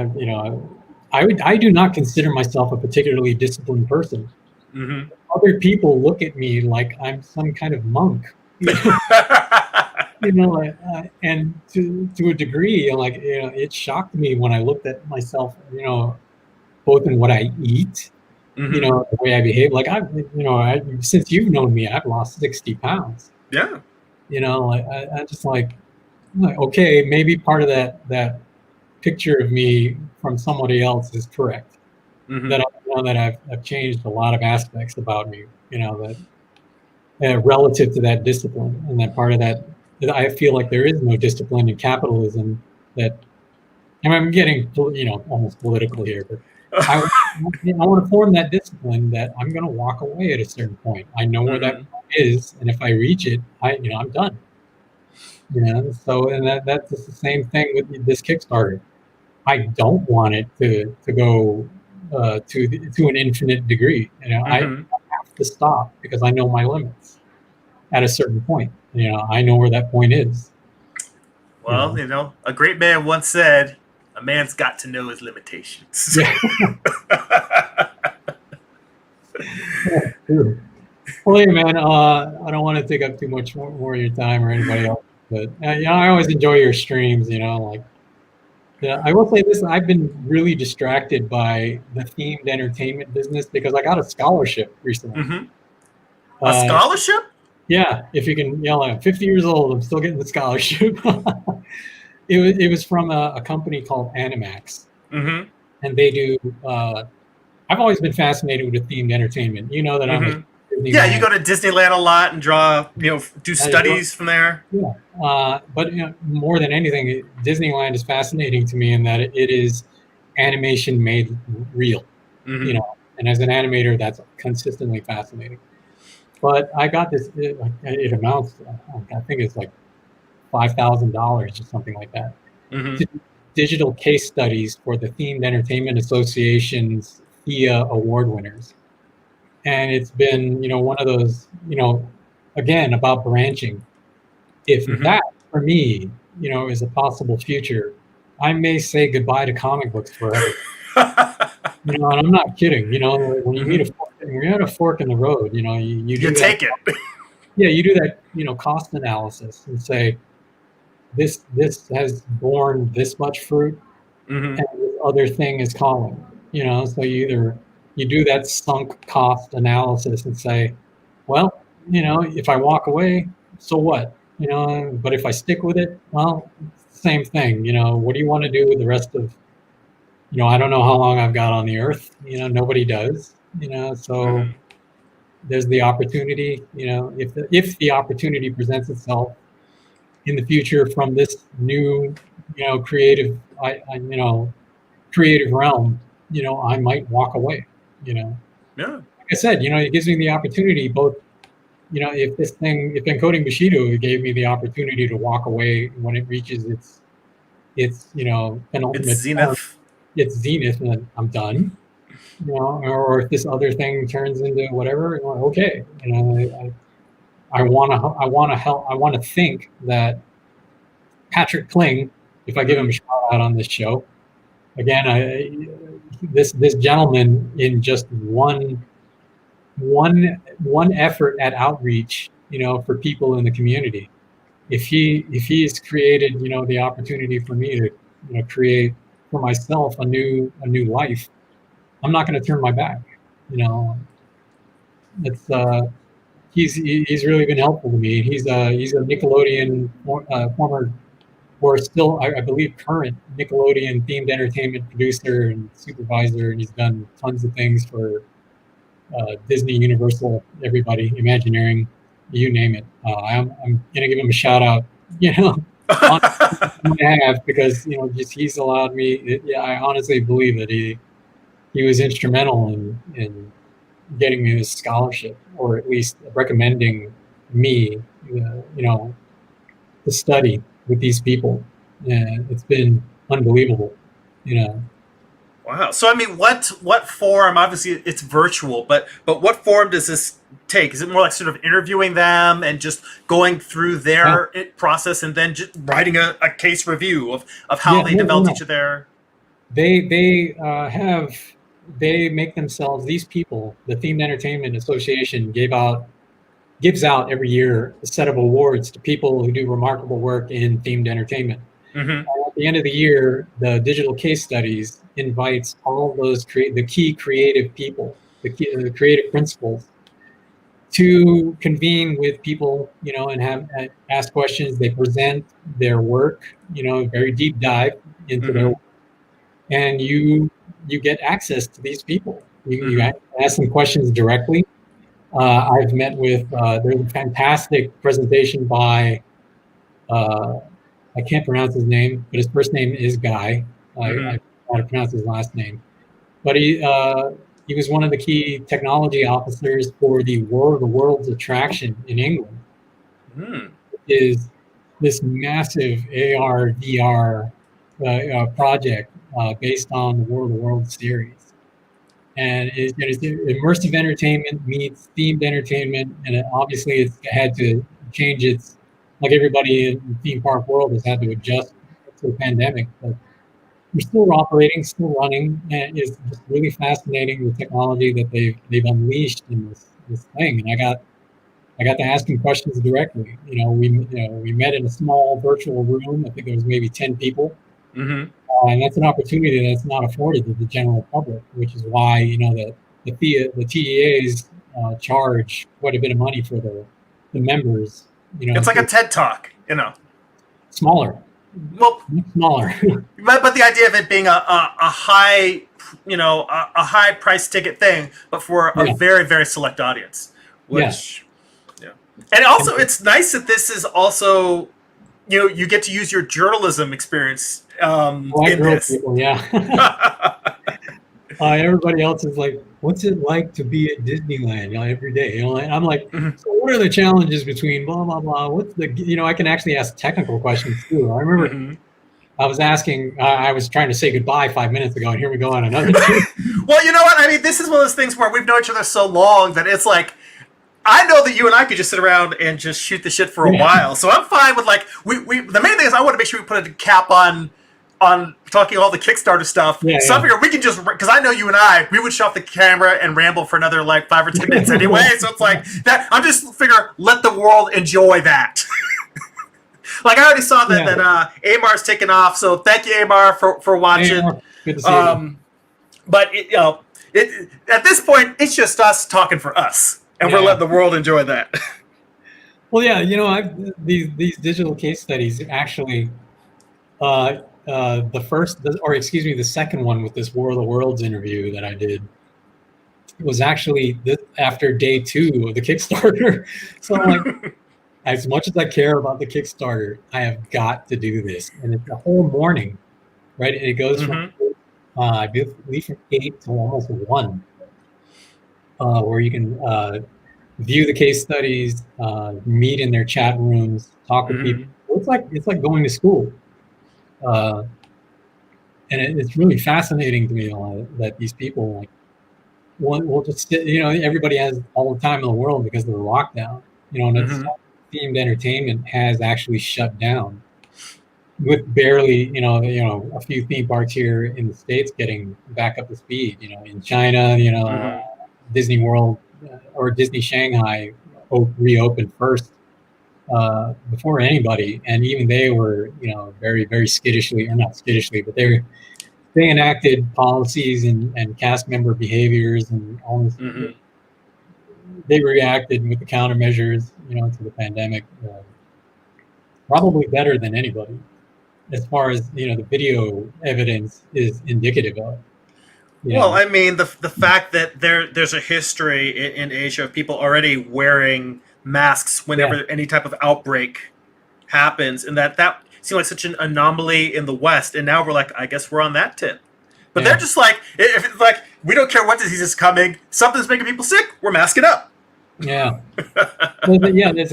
I do not consider myself a particularly disciplined person. Other people look at me like I'm some kind of monk. And to a degree, it shocked me when I looked at myself, both in what I eat, the way I behave. Like since you've known me, I've lost 60 pounds. Yeah. I just like, okay, maybe part of that picture of me from somebody else is correct. That I've changed a lot of aspects about me, that relative to that discipline, and that part of that I feel like there is no discipline in capitalism. That, and I'm getting almost political here, but I want to form that discipline that I'm going to walk away at a certain point. I know where that point is, and if I reach it, I'm done. So and that's the same thing with this Kickstarter. I don't want it to go to an infinite degree. I have to stop because I know my limits at a certain point. I know where that point is. Well, a great man once said, "A man's got to know his limitations." Yeah. Well, hey, man, I don't want to take up too much more of your time or anybody else, but I always enjoy your streams. I will say this: I've been really distracted by the themed entertainment business because I got a scholarship recently. A scholarship? Yeah, if you can, I'm 50 years old. I'm still getting the scholarship. It was from a company called Animax, and they do. I've always been fascinated with themed entertainment. That I'm. Yeah, you go to Disneyland a lot and draw. Do studies from there. Yeah, but more than anything, Disneyland is fascinating to me in that it is animation made real. And as an animator, that's consistently fascinating. But I got this. It amounts. I think it's like $5,000 or something like that. To digital case studies for the Themed Entertainment Association's THEA award winners, and it's been one of those again about branching. If that for me is a possible future, I may say goodbye to comic books forever. And I'm not kidding. When you meet when you're at a fork in the road, you take it. Yeah, you do that, cost analysis and say, this has borne this much fruit, and this other thing is calling. So you do that sunk cost analysis and say, well, if I walk away, so what? But if I stick with it, well, same thing. What do you want to do with the rest of? I don't know how long I've got on the earth. Nobody does. So there's the opportunity. If the opportunity presents itself in the future from this new, creative, creative realm, I might walk away. Yeah. Like I said, it gives me the opportunity both, if Encoding Bushido gave me the opportunity to walk away when it reaches its It's penultimate form, zenith. its zenith, and I'm done. Or if this other thing turns into whatever, okay. I want to think that Patrick Kling, if I give him a shout out on this show, again, this gentleman in just one effort at outreach, for people in the community. If he's created, the opportunity for me to, create for myself a new life, I'm not going to turn my back. It's he's really been helpful to me. He's a Nickelodeon former, or still, I believe, current Nickelodeon themed entertainment producer and supervisor, and he's done tons of things for Disney, Universal, everybody, Imagineering, you name it. I'm gonna give him a shout out, on I have, because just he's allowed me. I honestly believe that he was instrumental in getting me this scholarship, or at least recommending me, to study with these people. And it's been unbelievable, Wow. So I mean, what form? Obviously, it's virtual, but what form does this take? Is it more like sort of interviewing them and just going through their process, and then just writing a case review of how they developed each of their? They make themselves, these people, the Themed Entertainment Association gives out every year a set of awards to people who do remarkable work in themed entertainment. Mm-hmm. At the end of the year, the Digital Case Studies invites all those the key creative people, the creative principals, to convene with people, and ask questions. They present their work, very deep dive into their work, and you get access to these people. You ask them questions directly. I've met with, there's a fantastic presentation by, I can't pronounce his name, but his first name is Guy. I don't know how to pronounce his last name. But he was one of the key technology officers for the War of the Worlds attraction in England. Is this massive AR, VR project based on the War of the Worlds series. And it's immersive entertainment meets themed entertainment, and obviously it's had to change its, like everybody in the theme park world has had to adjust to the pandemic, but we're still operating, still running, and it's just really fascinating, the technology that they've unleashed in this thing. And I got to ask them questions directly. We met in a small virtual room. I think there was maybe 10 people. And that's an opportunity that's not afforded to the general public, which is why the TEAs charge quite a bit of money for the members. It's like a TED Talk, Smaller. Well, smaller. but the idea of it being a high, a high price ticket thing, but for a very, very select audience. Which, and also it's nice that this is also, you get to use your journalism experience in this. People, everybody else is like, what's it like to be at Disneyland every day? I'm like, so what are the challenges between blah, blah, blah? What's the, I can actually ask technical questions too. I remember I was asking, I was trying to say goodbye 5 minutes ago, and here we go on another. Well, you know what? I mean, this is one of those things where we've known each other so long that it's like, I know that you and I could just sit around and just shoot the shit for a while. So I'm fine with the main thing is I want to make sure we put a cap on talking all the Kickstarter stuff. So I figure we can just, because I know you and we would shut off the camera and ramble for another 5 or 10 minutes anyway. So it's like that. I'm just figure let the world enjoy that. I already saw that Amar's taken off. So thank you, Amar, for watching. Good to see you. But at this point, it's just us talking for us. And we're letting the world enjoy that. Well, these digital case studies actually, the second one with this War of the Worlds interview that I did was actually after day 2 of the Kickstarter. So I'm like, as much as I care about the Kickstarter, I have got to do this. And it's a whole morning, right? And it goes from, I believe, from 8 to almost 1. Where you can view the case studies, meet in their chat rooms, talk with people. It's like going to school, and it's really fascinating to me that these people like will just sit, everybody has all the time in the world because of the lockdown, and it's themed entertainment has actually shut down with barely, a few theme parks here in the States getting back up to speed. In China, Disney World or Disney Shanghai reopened first before anybody, and even they were, very, very skittishly, or not skittishly, but they enacted policies and cast member behaviors and all this. They reacted with the countermeasures, to the pandemic, probably better than anybody, as far as the video evidence is indicative of. Well, I mean, the fact that there's a history in Asia of people already wearing masks whenever any type of outbreak happens, and that seemed like such an anomaly in the West, and now we're like, I guess we're on that tip. But they're just like, if it's like, we don't care what disease is coming, something's making people sick, we're masking up. Yeah. There's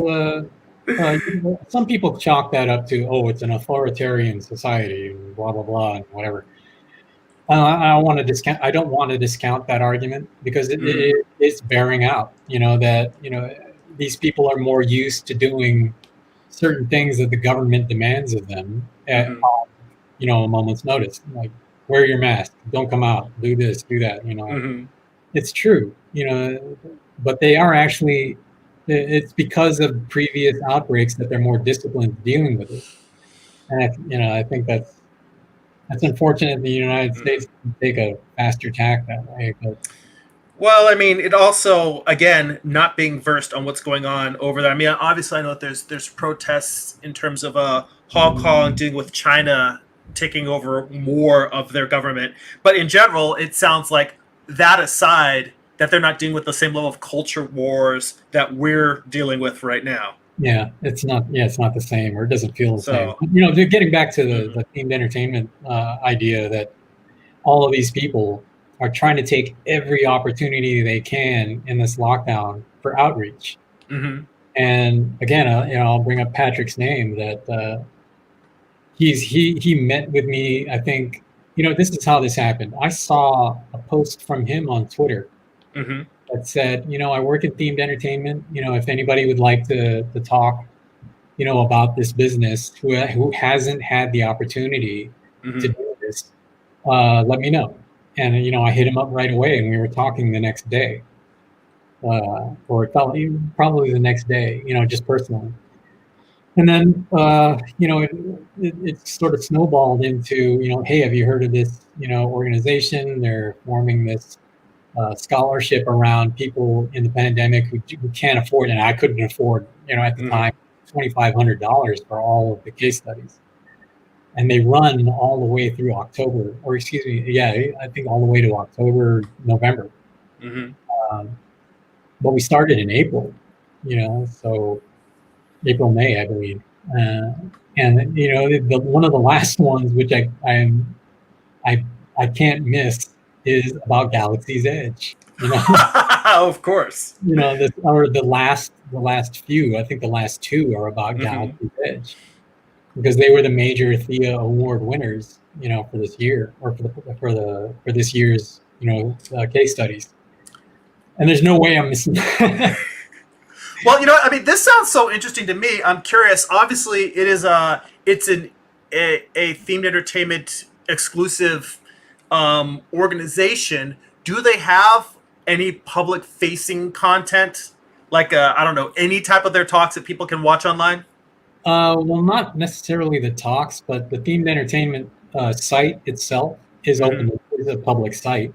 some people chalk that up to, it's an authoritarian society, and blah blah blah, and whatever. I don't want to discount that argument, because it's bearing out. That these people are more used to doing certain things that the government demands of them at a moment's notice, like wear your mask, don't come out, do this, do that. It's true. But they are actually. It's because of previous outbreaks that they're more disciplined dealing with it, and I think that's unfortunate. The United States can take a faster tack that way, but. Well, I mean, it also, again, not being versed on what's going on over there. I mean, obviously, I know that there's protests in terms of Hong Kong dealing with China taking over more of their government. But in general, it sounds like, that aside, that they're not dealing with the same level of culture wars that we're dealing with right now. Yeah, it's not the same, or it doesn't feel the same. Getting back to the themed entertainment idea, that all of these people are trying to take every opportunity they can in this lockdown for outreach. And again, I'll bring up Patrick's name. That he met with me. I think this is how this happened. I saw a post from him on Twitter that said, I work in themed entertainment. If anybody would like to talk, about this business, who hasn't had the opportunity to do this, let me know. And I hit him up right away, and we were talking the next day, or it felt probably the next day, just personally. And then it sort of snowballed into, hey, have you heard of this organization? They're forming this scholarship around people in the pandemic who can't afford, and I couldn't afford, at the time, $2,500 for all of the case studies. And they run all the way through October, or excuse me, I think all the way to October, November. But we started in April, so April, May, I believe. And one of the last ones, which I can't miss, is about Galaxy's Edge. Of course. The last few. I think the last two are about Galaxy's Edge, because they were the major Thea Award winners, for this year, or for this year's case studies. And there's no way I'm missing that. Well, I mean, this sounds so interesting to me. I'm curious. Obviously, it's a themed entertainment exclusive organization. Do they have any public facing content, like I don't know, any type of their talks that people can watch online? Well, not necessarily the talks, but the themed entertainment site itself is open. It's a public site.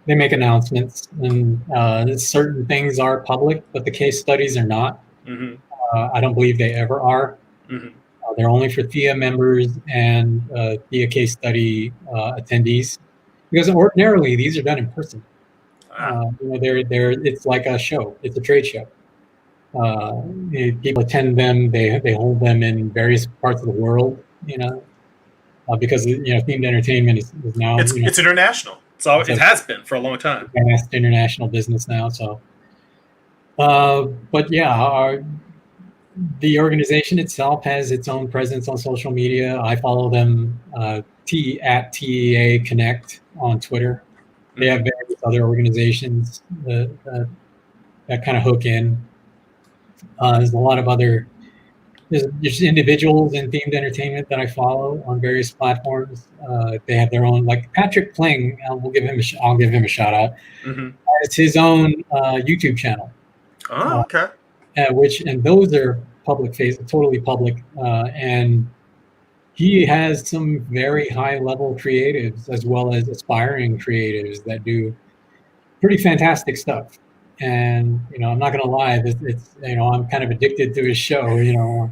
They make announcements, and certain things are public, but the case studies are not. I don't believe they ever are. They're only for Thea members and Thea case study attendees, because ordinarily these are done in person. It's like a show. It's a trade show. People attend them. They hold them in various parts of the world. Because themed entertainment is now it's international. So it has been for a long time. Vast international business now. So But yeah, the organization itself has its own presence on social media. I follow them at TEA Connect on Twitter. They have various other organizations that kind of hook in. There's a lot of other there's just individuals in themed entertainment that I follow on various platforms. They have their own, like Patrick Kling. I'll give him a shout out. Mm-hmm. It's his own YouTube channel. Oh, okay. And those are totally public, and he has some very high level creatives as well as aspiring creatives that do pretty fantastic stuff. And I'm not gonna lie, it's I'm kind of addicted to his show.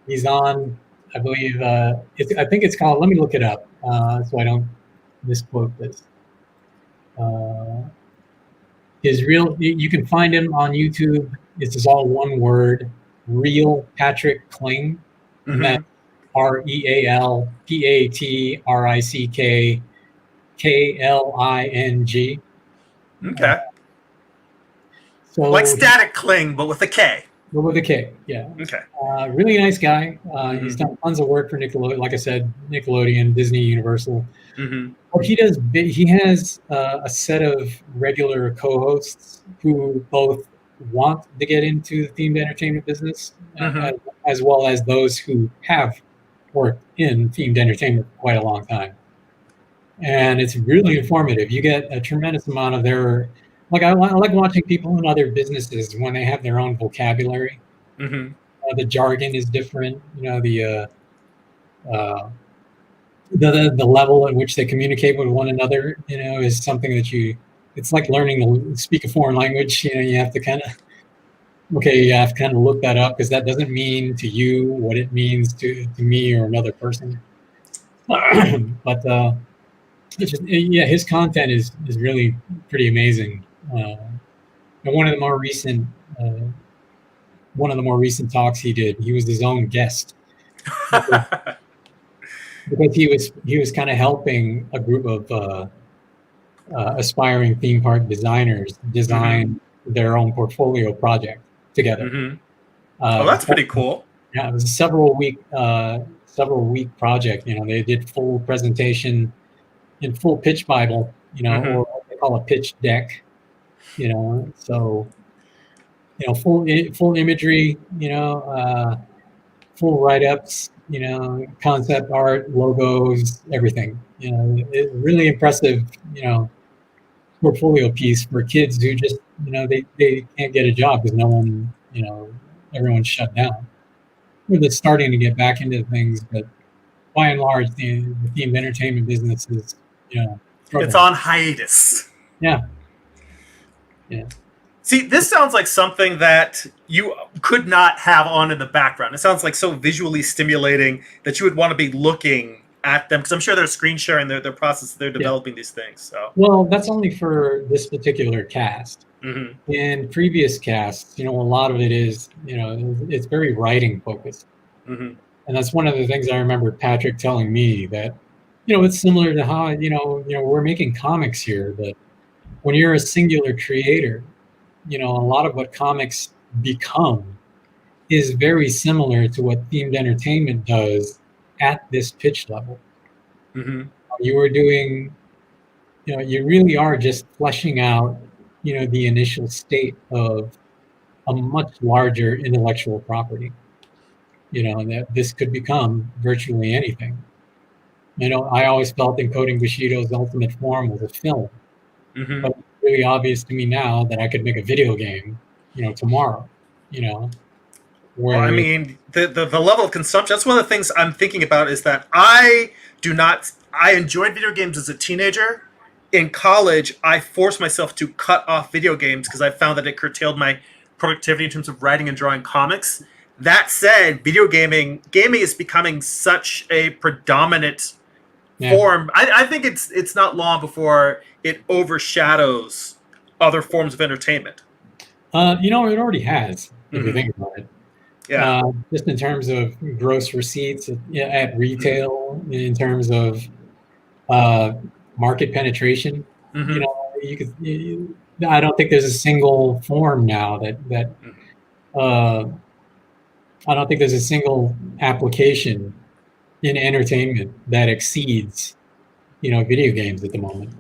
He's on, I believe, I think it's called. Let me look it up so I don't misquote this. You can find him on YouTube. This is all one word, Real Patrick Kling. And that's RealPatrickKling. Okay. So like Static Kling, but with a K. But with a K, yeah. Okay. Really nice guy. He's done tons of work for Nickelodeon, like I said, Nickelodeon, Disney, Universal. What he does, he has a set of regular co-hosts who both want to get into the themed entertainment business, as well as those who have worked in themed entertainment for quite a long time. And it's really informative. You get a tremendous amount of their, I like watching people in other businesses when they have their own vocabulary. The jargon is different. The level at which they communicate with one another, is something that it's like learning to speak a foreign language. You have to kind of look that up, because that doesn't mean to you what it means to me or another person. But his content is really pretty amazing. And one of the more recent talks he did, he was his own guest. Because he was kind of helping a group of aspiring theme park designers design their own portfolio project together. Oh, that's pretty cool. Yeah, it was a several week project. They did full presentation in full pitch Bible, or what they call a pitch deck. So full imagery, full write-ups, concept art, logos, everything. Really impressive, portfolio piece for kids who just, they can't get a job because no one, everyone's shut down. We're just starting to get back into things, but by and large, the themed entertainment business is, it's on hiatus. Yeah. See, this sounds like something that you could not have on in the background. It sounds like so visually stimulating that you would want to be looking at them, because I'm sure they're screen sharing their process. They're developing these things. So, well, that's only for this particular cast. In previous casts, a lot of it is, it's very writing focused, and that's one of the things I remember Patrick telling me, that, it's similar to how we're making comics here, that when you're a singular creator, a lot of what comics become is very similar to what themed entertainment does at this pitch level. You are doing, you really are just fleshing out, the initial state of a much larger intellectual property, and that this could become virtually anything. I always felt Encoding Bushido's ultimate form was a film. But it's really obvious to me now that I could make a video game, tomorrow, Well, I mean, the level of consumption, that's one of the things I'm thinking about, is that I enjoyed video games as a teenager. In college, I forced myself to cut off video games because I found that it curtailed my productivity in terms of writing and drawing comics. That said, gaming is becoming such a predominant form. I think it's not long before it overshadows other forms of entertainment. It already has, if you think about it. Yeah. Just in terms of gross receipts at retail, in terms of market penetration, you could I don't think there's a single form now that uh, I don't think there's a single application in entertainment that exceeds, video games at the moment.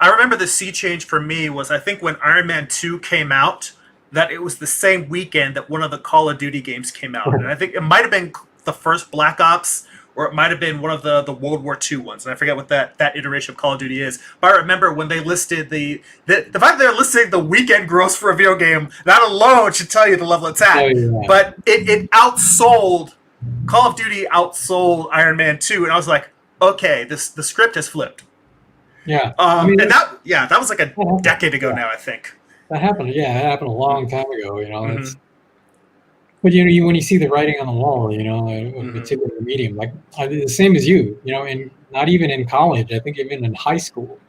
I remember the sea change for me was, I think, when Iron Man 2 came out, that it was the same weekend that one of the Call of Duty games came out. And I think it might have been the first Black Ops, or it might have been one of the World War II ones. And I forget what that iteration of Call of Duty is. But I remember when they listed the fact that they're listing the weekend gross for a video game, that alone should tell you the level it's at. Oh, yeah. But it outsold, Call of Duty outsold Iron Man 2. And I was like, okay, the script has flipped. Yeah. And that was like a decade ago now, I think. That happened. Yeah, that happened a long time ago. Mhm. But when you see the writing on the wall, a particular medium, like the same as you, and not even in college. I think even in high school,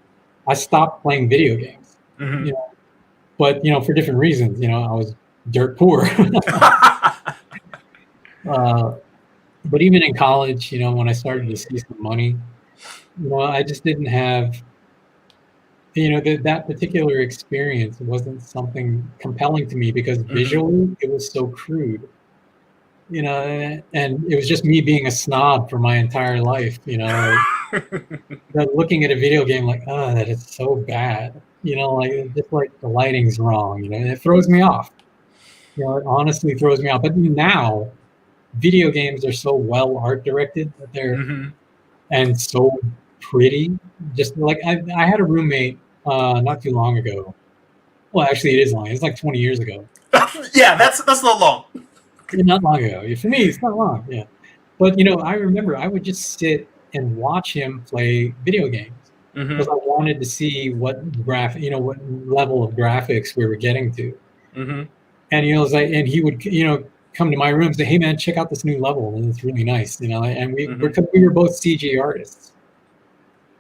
I stopped playing video games. Mhm. But for different reasons. I was dirt poor. But even in college, when I started to see some money, I just didn't have, that particular experience wasn't something compelling to me because visually it was so crude, and it was just me being a snob for my entire life, looking at a video game like, oh, that is so bad, just like the lighting's wrong, and it throws me off. It honestly throws me off. But now video games are so well art directed that and so pretty. Just like I had a roommate not too long ago. Well, actually, it is long. It's like 20 years ago. Yeah, that's not long. Not long ago. For me, it's not long. Yeah, but I remember I would just sit and watch him play video games because I wanted to see what what level of graphics we were getting to. And it was like, and he would come to my room and say, "Hey man, check out this new level, and it's really nice." And we were both CG artists.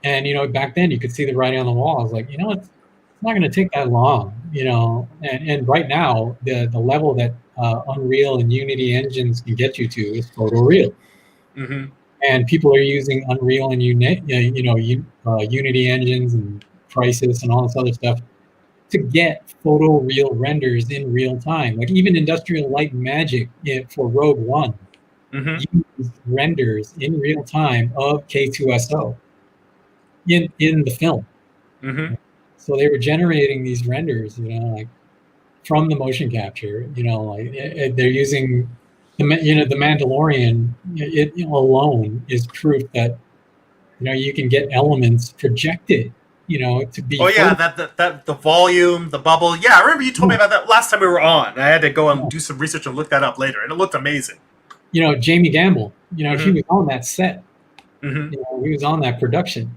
And back then you could see the writing on the wall. I was like, it's not going to take that long. And right now the level that Unreal and Unity engines can get you to is photoreal. And people are using Unreal and Unity engines and Crisis and all this other stuff to get photoreal renders in real time. Like even Industrial Light and Magic for Rogue One used renders in real time of K2SO. In the film. So they were generating these renders, like from the motion capture, they're using the Mandalorian. It alone is proof that you can get elements projected, to be. Oh yeah, that the volume, the bubble. Yeah, I remember you told me about that last time we were on. I had to go and do some research and look that up later, and it looked amazing. Jamie Gamble, he was on that set. He was on that production.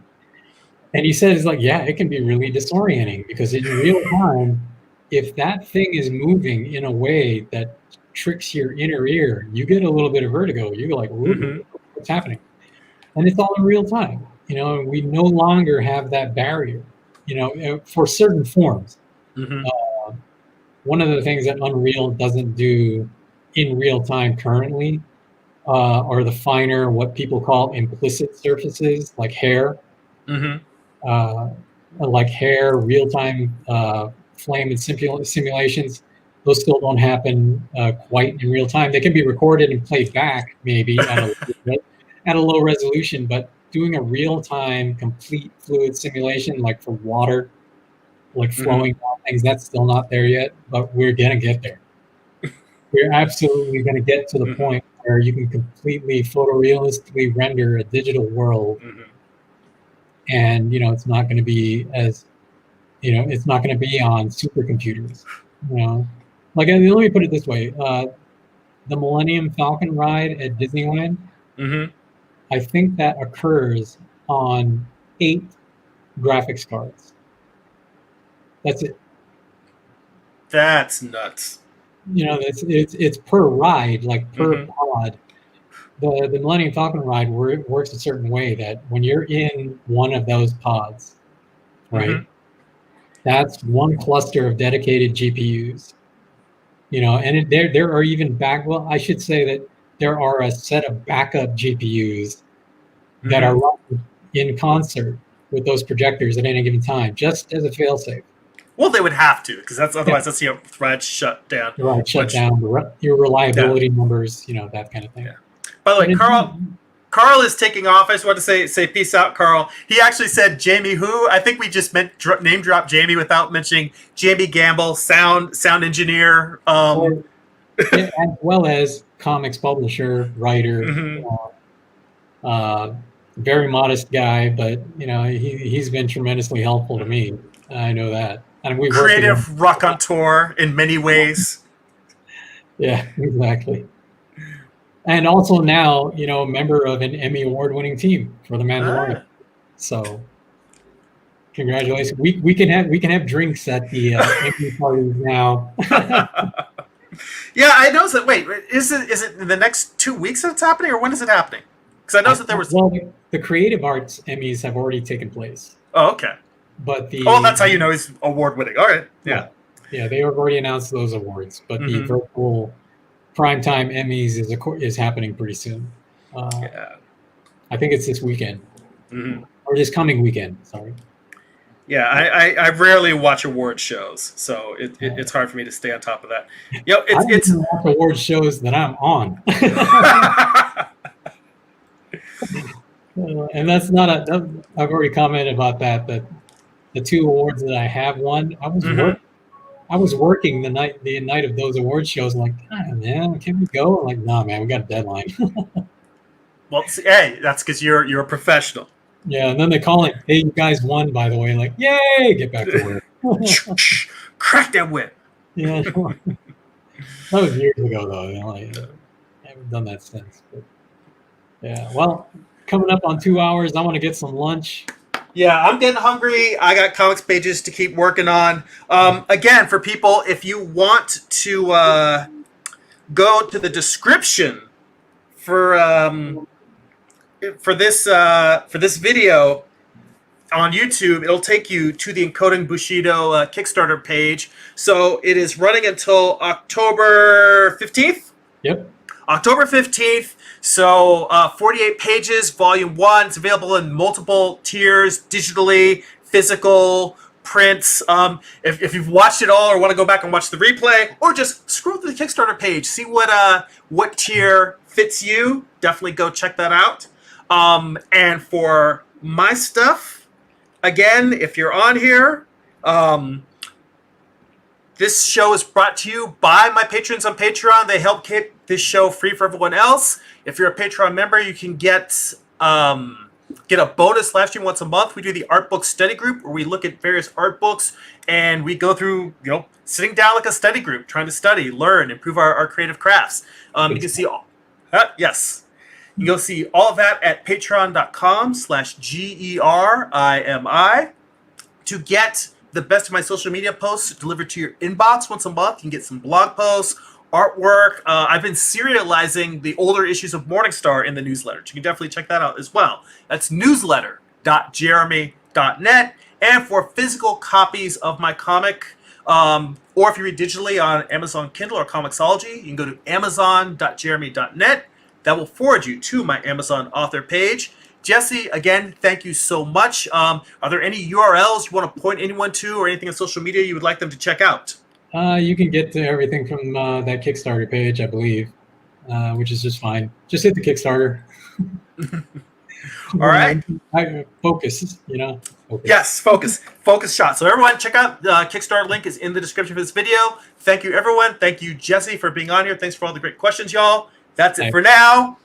And he says, like, yeah, it can be really disorienting because in real time, if that thing is moving in a way that tricks your inner ear, you get a little bit of vertigo. You go like, ooh, what's happening? And it's all in real time. We no longer have that barrier, for certain forms. One of the things that Unreal doesn't do in real time currently are the finer, what people call implicit surfaces, like hair. Like hair, real-time flame and simulations, those still don't happen quite in real time. They can be recorded and played back maybe at a low resolution, but doing a real-time complete fluid simulation like for water, like flowing things, that's still not there yet, but we're going to get there. We're absolutely going to get to the point where you can completely photorealistically render a digital world. And it's not going to be as it's not going to be on supercomputers. Like let me put it this way: the Millennium Falcon ride at Disneyland, I think that occurs on 8 graphics cards. That's it. That's nuts. It's per ride, like per pod. The Millennium Falcon ride works a certain way that when you're in one of those pods, right, that's one cluster of dedicated GPUs, and there are even I should say that there are a set of backup GPUs that are run in concert with those projectors at any given time, just as a failsafe. Well, they would have to, because otherwise that's thread shut down. Right, shut down your reliability numbers, that kind of thing. Yeah. By the way, Carl is taking off. I just want to say peace out, Carl. He actually said Jamie who. I think we just name dropped Jamie without mentioning Jamie Gamble, sound engineer. As well as comics publisher, writer, very modest guy, but he's been tremendously helpful to me. I know that. And we creative raconteur in many ways. Yeah, exactly. And also now, a member of an Emmy award-winning team for The Mandalorian. So, congratulations. We can have drinks at the Emmy parties now. Yeah, I know that. Wait, is it in the next 2 weeks that it's happening, or when is it happening? Because I know that there was. Well, the Creative Arts Emmys have already taken place. Oh, okay. But that's how you know he's award-winning. All right. Yeah. Yeah, they have already announced those awards, but the virtual primetime Emmys is happening pretty soon. I think it's this weekend, or this coming weekend. Sorry. Yeah, I rarely watch award shows, so it's hard for me to stay on top of that. It's watch award shows that I'm on. And that's not I've already commented about that. But the 2 awards that I have won, I was working the night of those award shows. I'm like, man, can we go? I'm like, nah, man, we got a deadline. Well, hey, that's because you're a professional. Yeah, and then they call it, hey, you guys won, by the way. Like, yay, get back to work. Crack that whip. Yeah, that was years ago, though. I haven't done that since. But yeah, well, coming up on 2 hours, I want to get some lunch. Yeah, I'm getting hungry. I got comics pages to keep working on. Again, for people, if you want to go to the description for this video on YouTube, it'll take you to the Encoding Bushido Kickstarter page. So it is running until October 15th. Yep. October 15th. So 48 pages, volume 1. It's available in multiple tiers, digitally, physical, prints. If you've watched it all or want to go back and watch the replay, or just scroll through the Kickstarter page, see what tier fits you, definitely go check that out. And for my stuff, again, if you're on here, this show is brought to you by my patrons on Patreon. They help keep this show free for everyone else. If you're a Patreon member, you can get a bonus live stream once a month. We do the art book study group, where we look at various art books and we go through, sitting down like a study group, trying to study, learn, improve our creative crafts. You can see all. Yes. You can go see all of that at patreon.com/GERIMI. To get the best of my social media posts delivered to your inbox once a month, you can get some blog posts, artwork. I've been serializing the older issues of Morningstar in the newsletter. So you can definitely check that out as well. That's newsletter.jeremy.net. And for physical copies of my comic, or if you read digitally on Amazon Kindle or Comixology, you can go to amazon.jeremy.net. That will forward you to my Amazon author page. Jesse, again, thank you so much. Are there any URLs you want to point anyone to, or anything on social media you would like them to check out? You can get to everything from that Kickstarter page, I believe, which is just fine. Just hit the Kickstarter. All right. Focus, Focus. Yes, focus shot. So everyone, check out the Kickstarter link is in the description of this video. Thank you, everyone. Thank you, Jesse, for being on here. Thanks for all the great questions, y'all. That's it for now.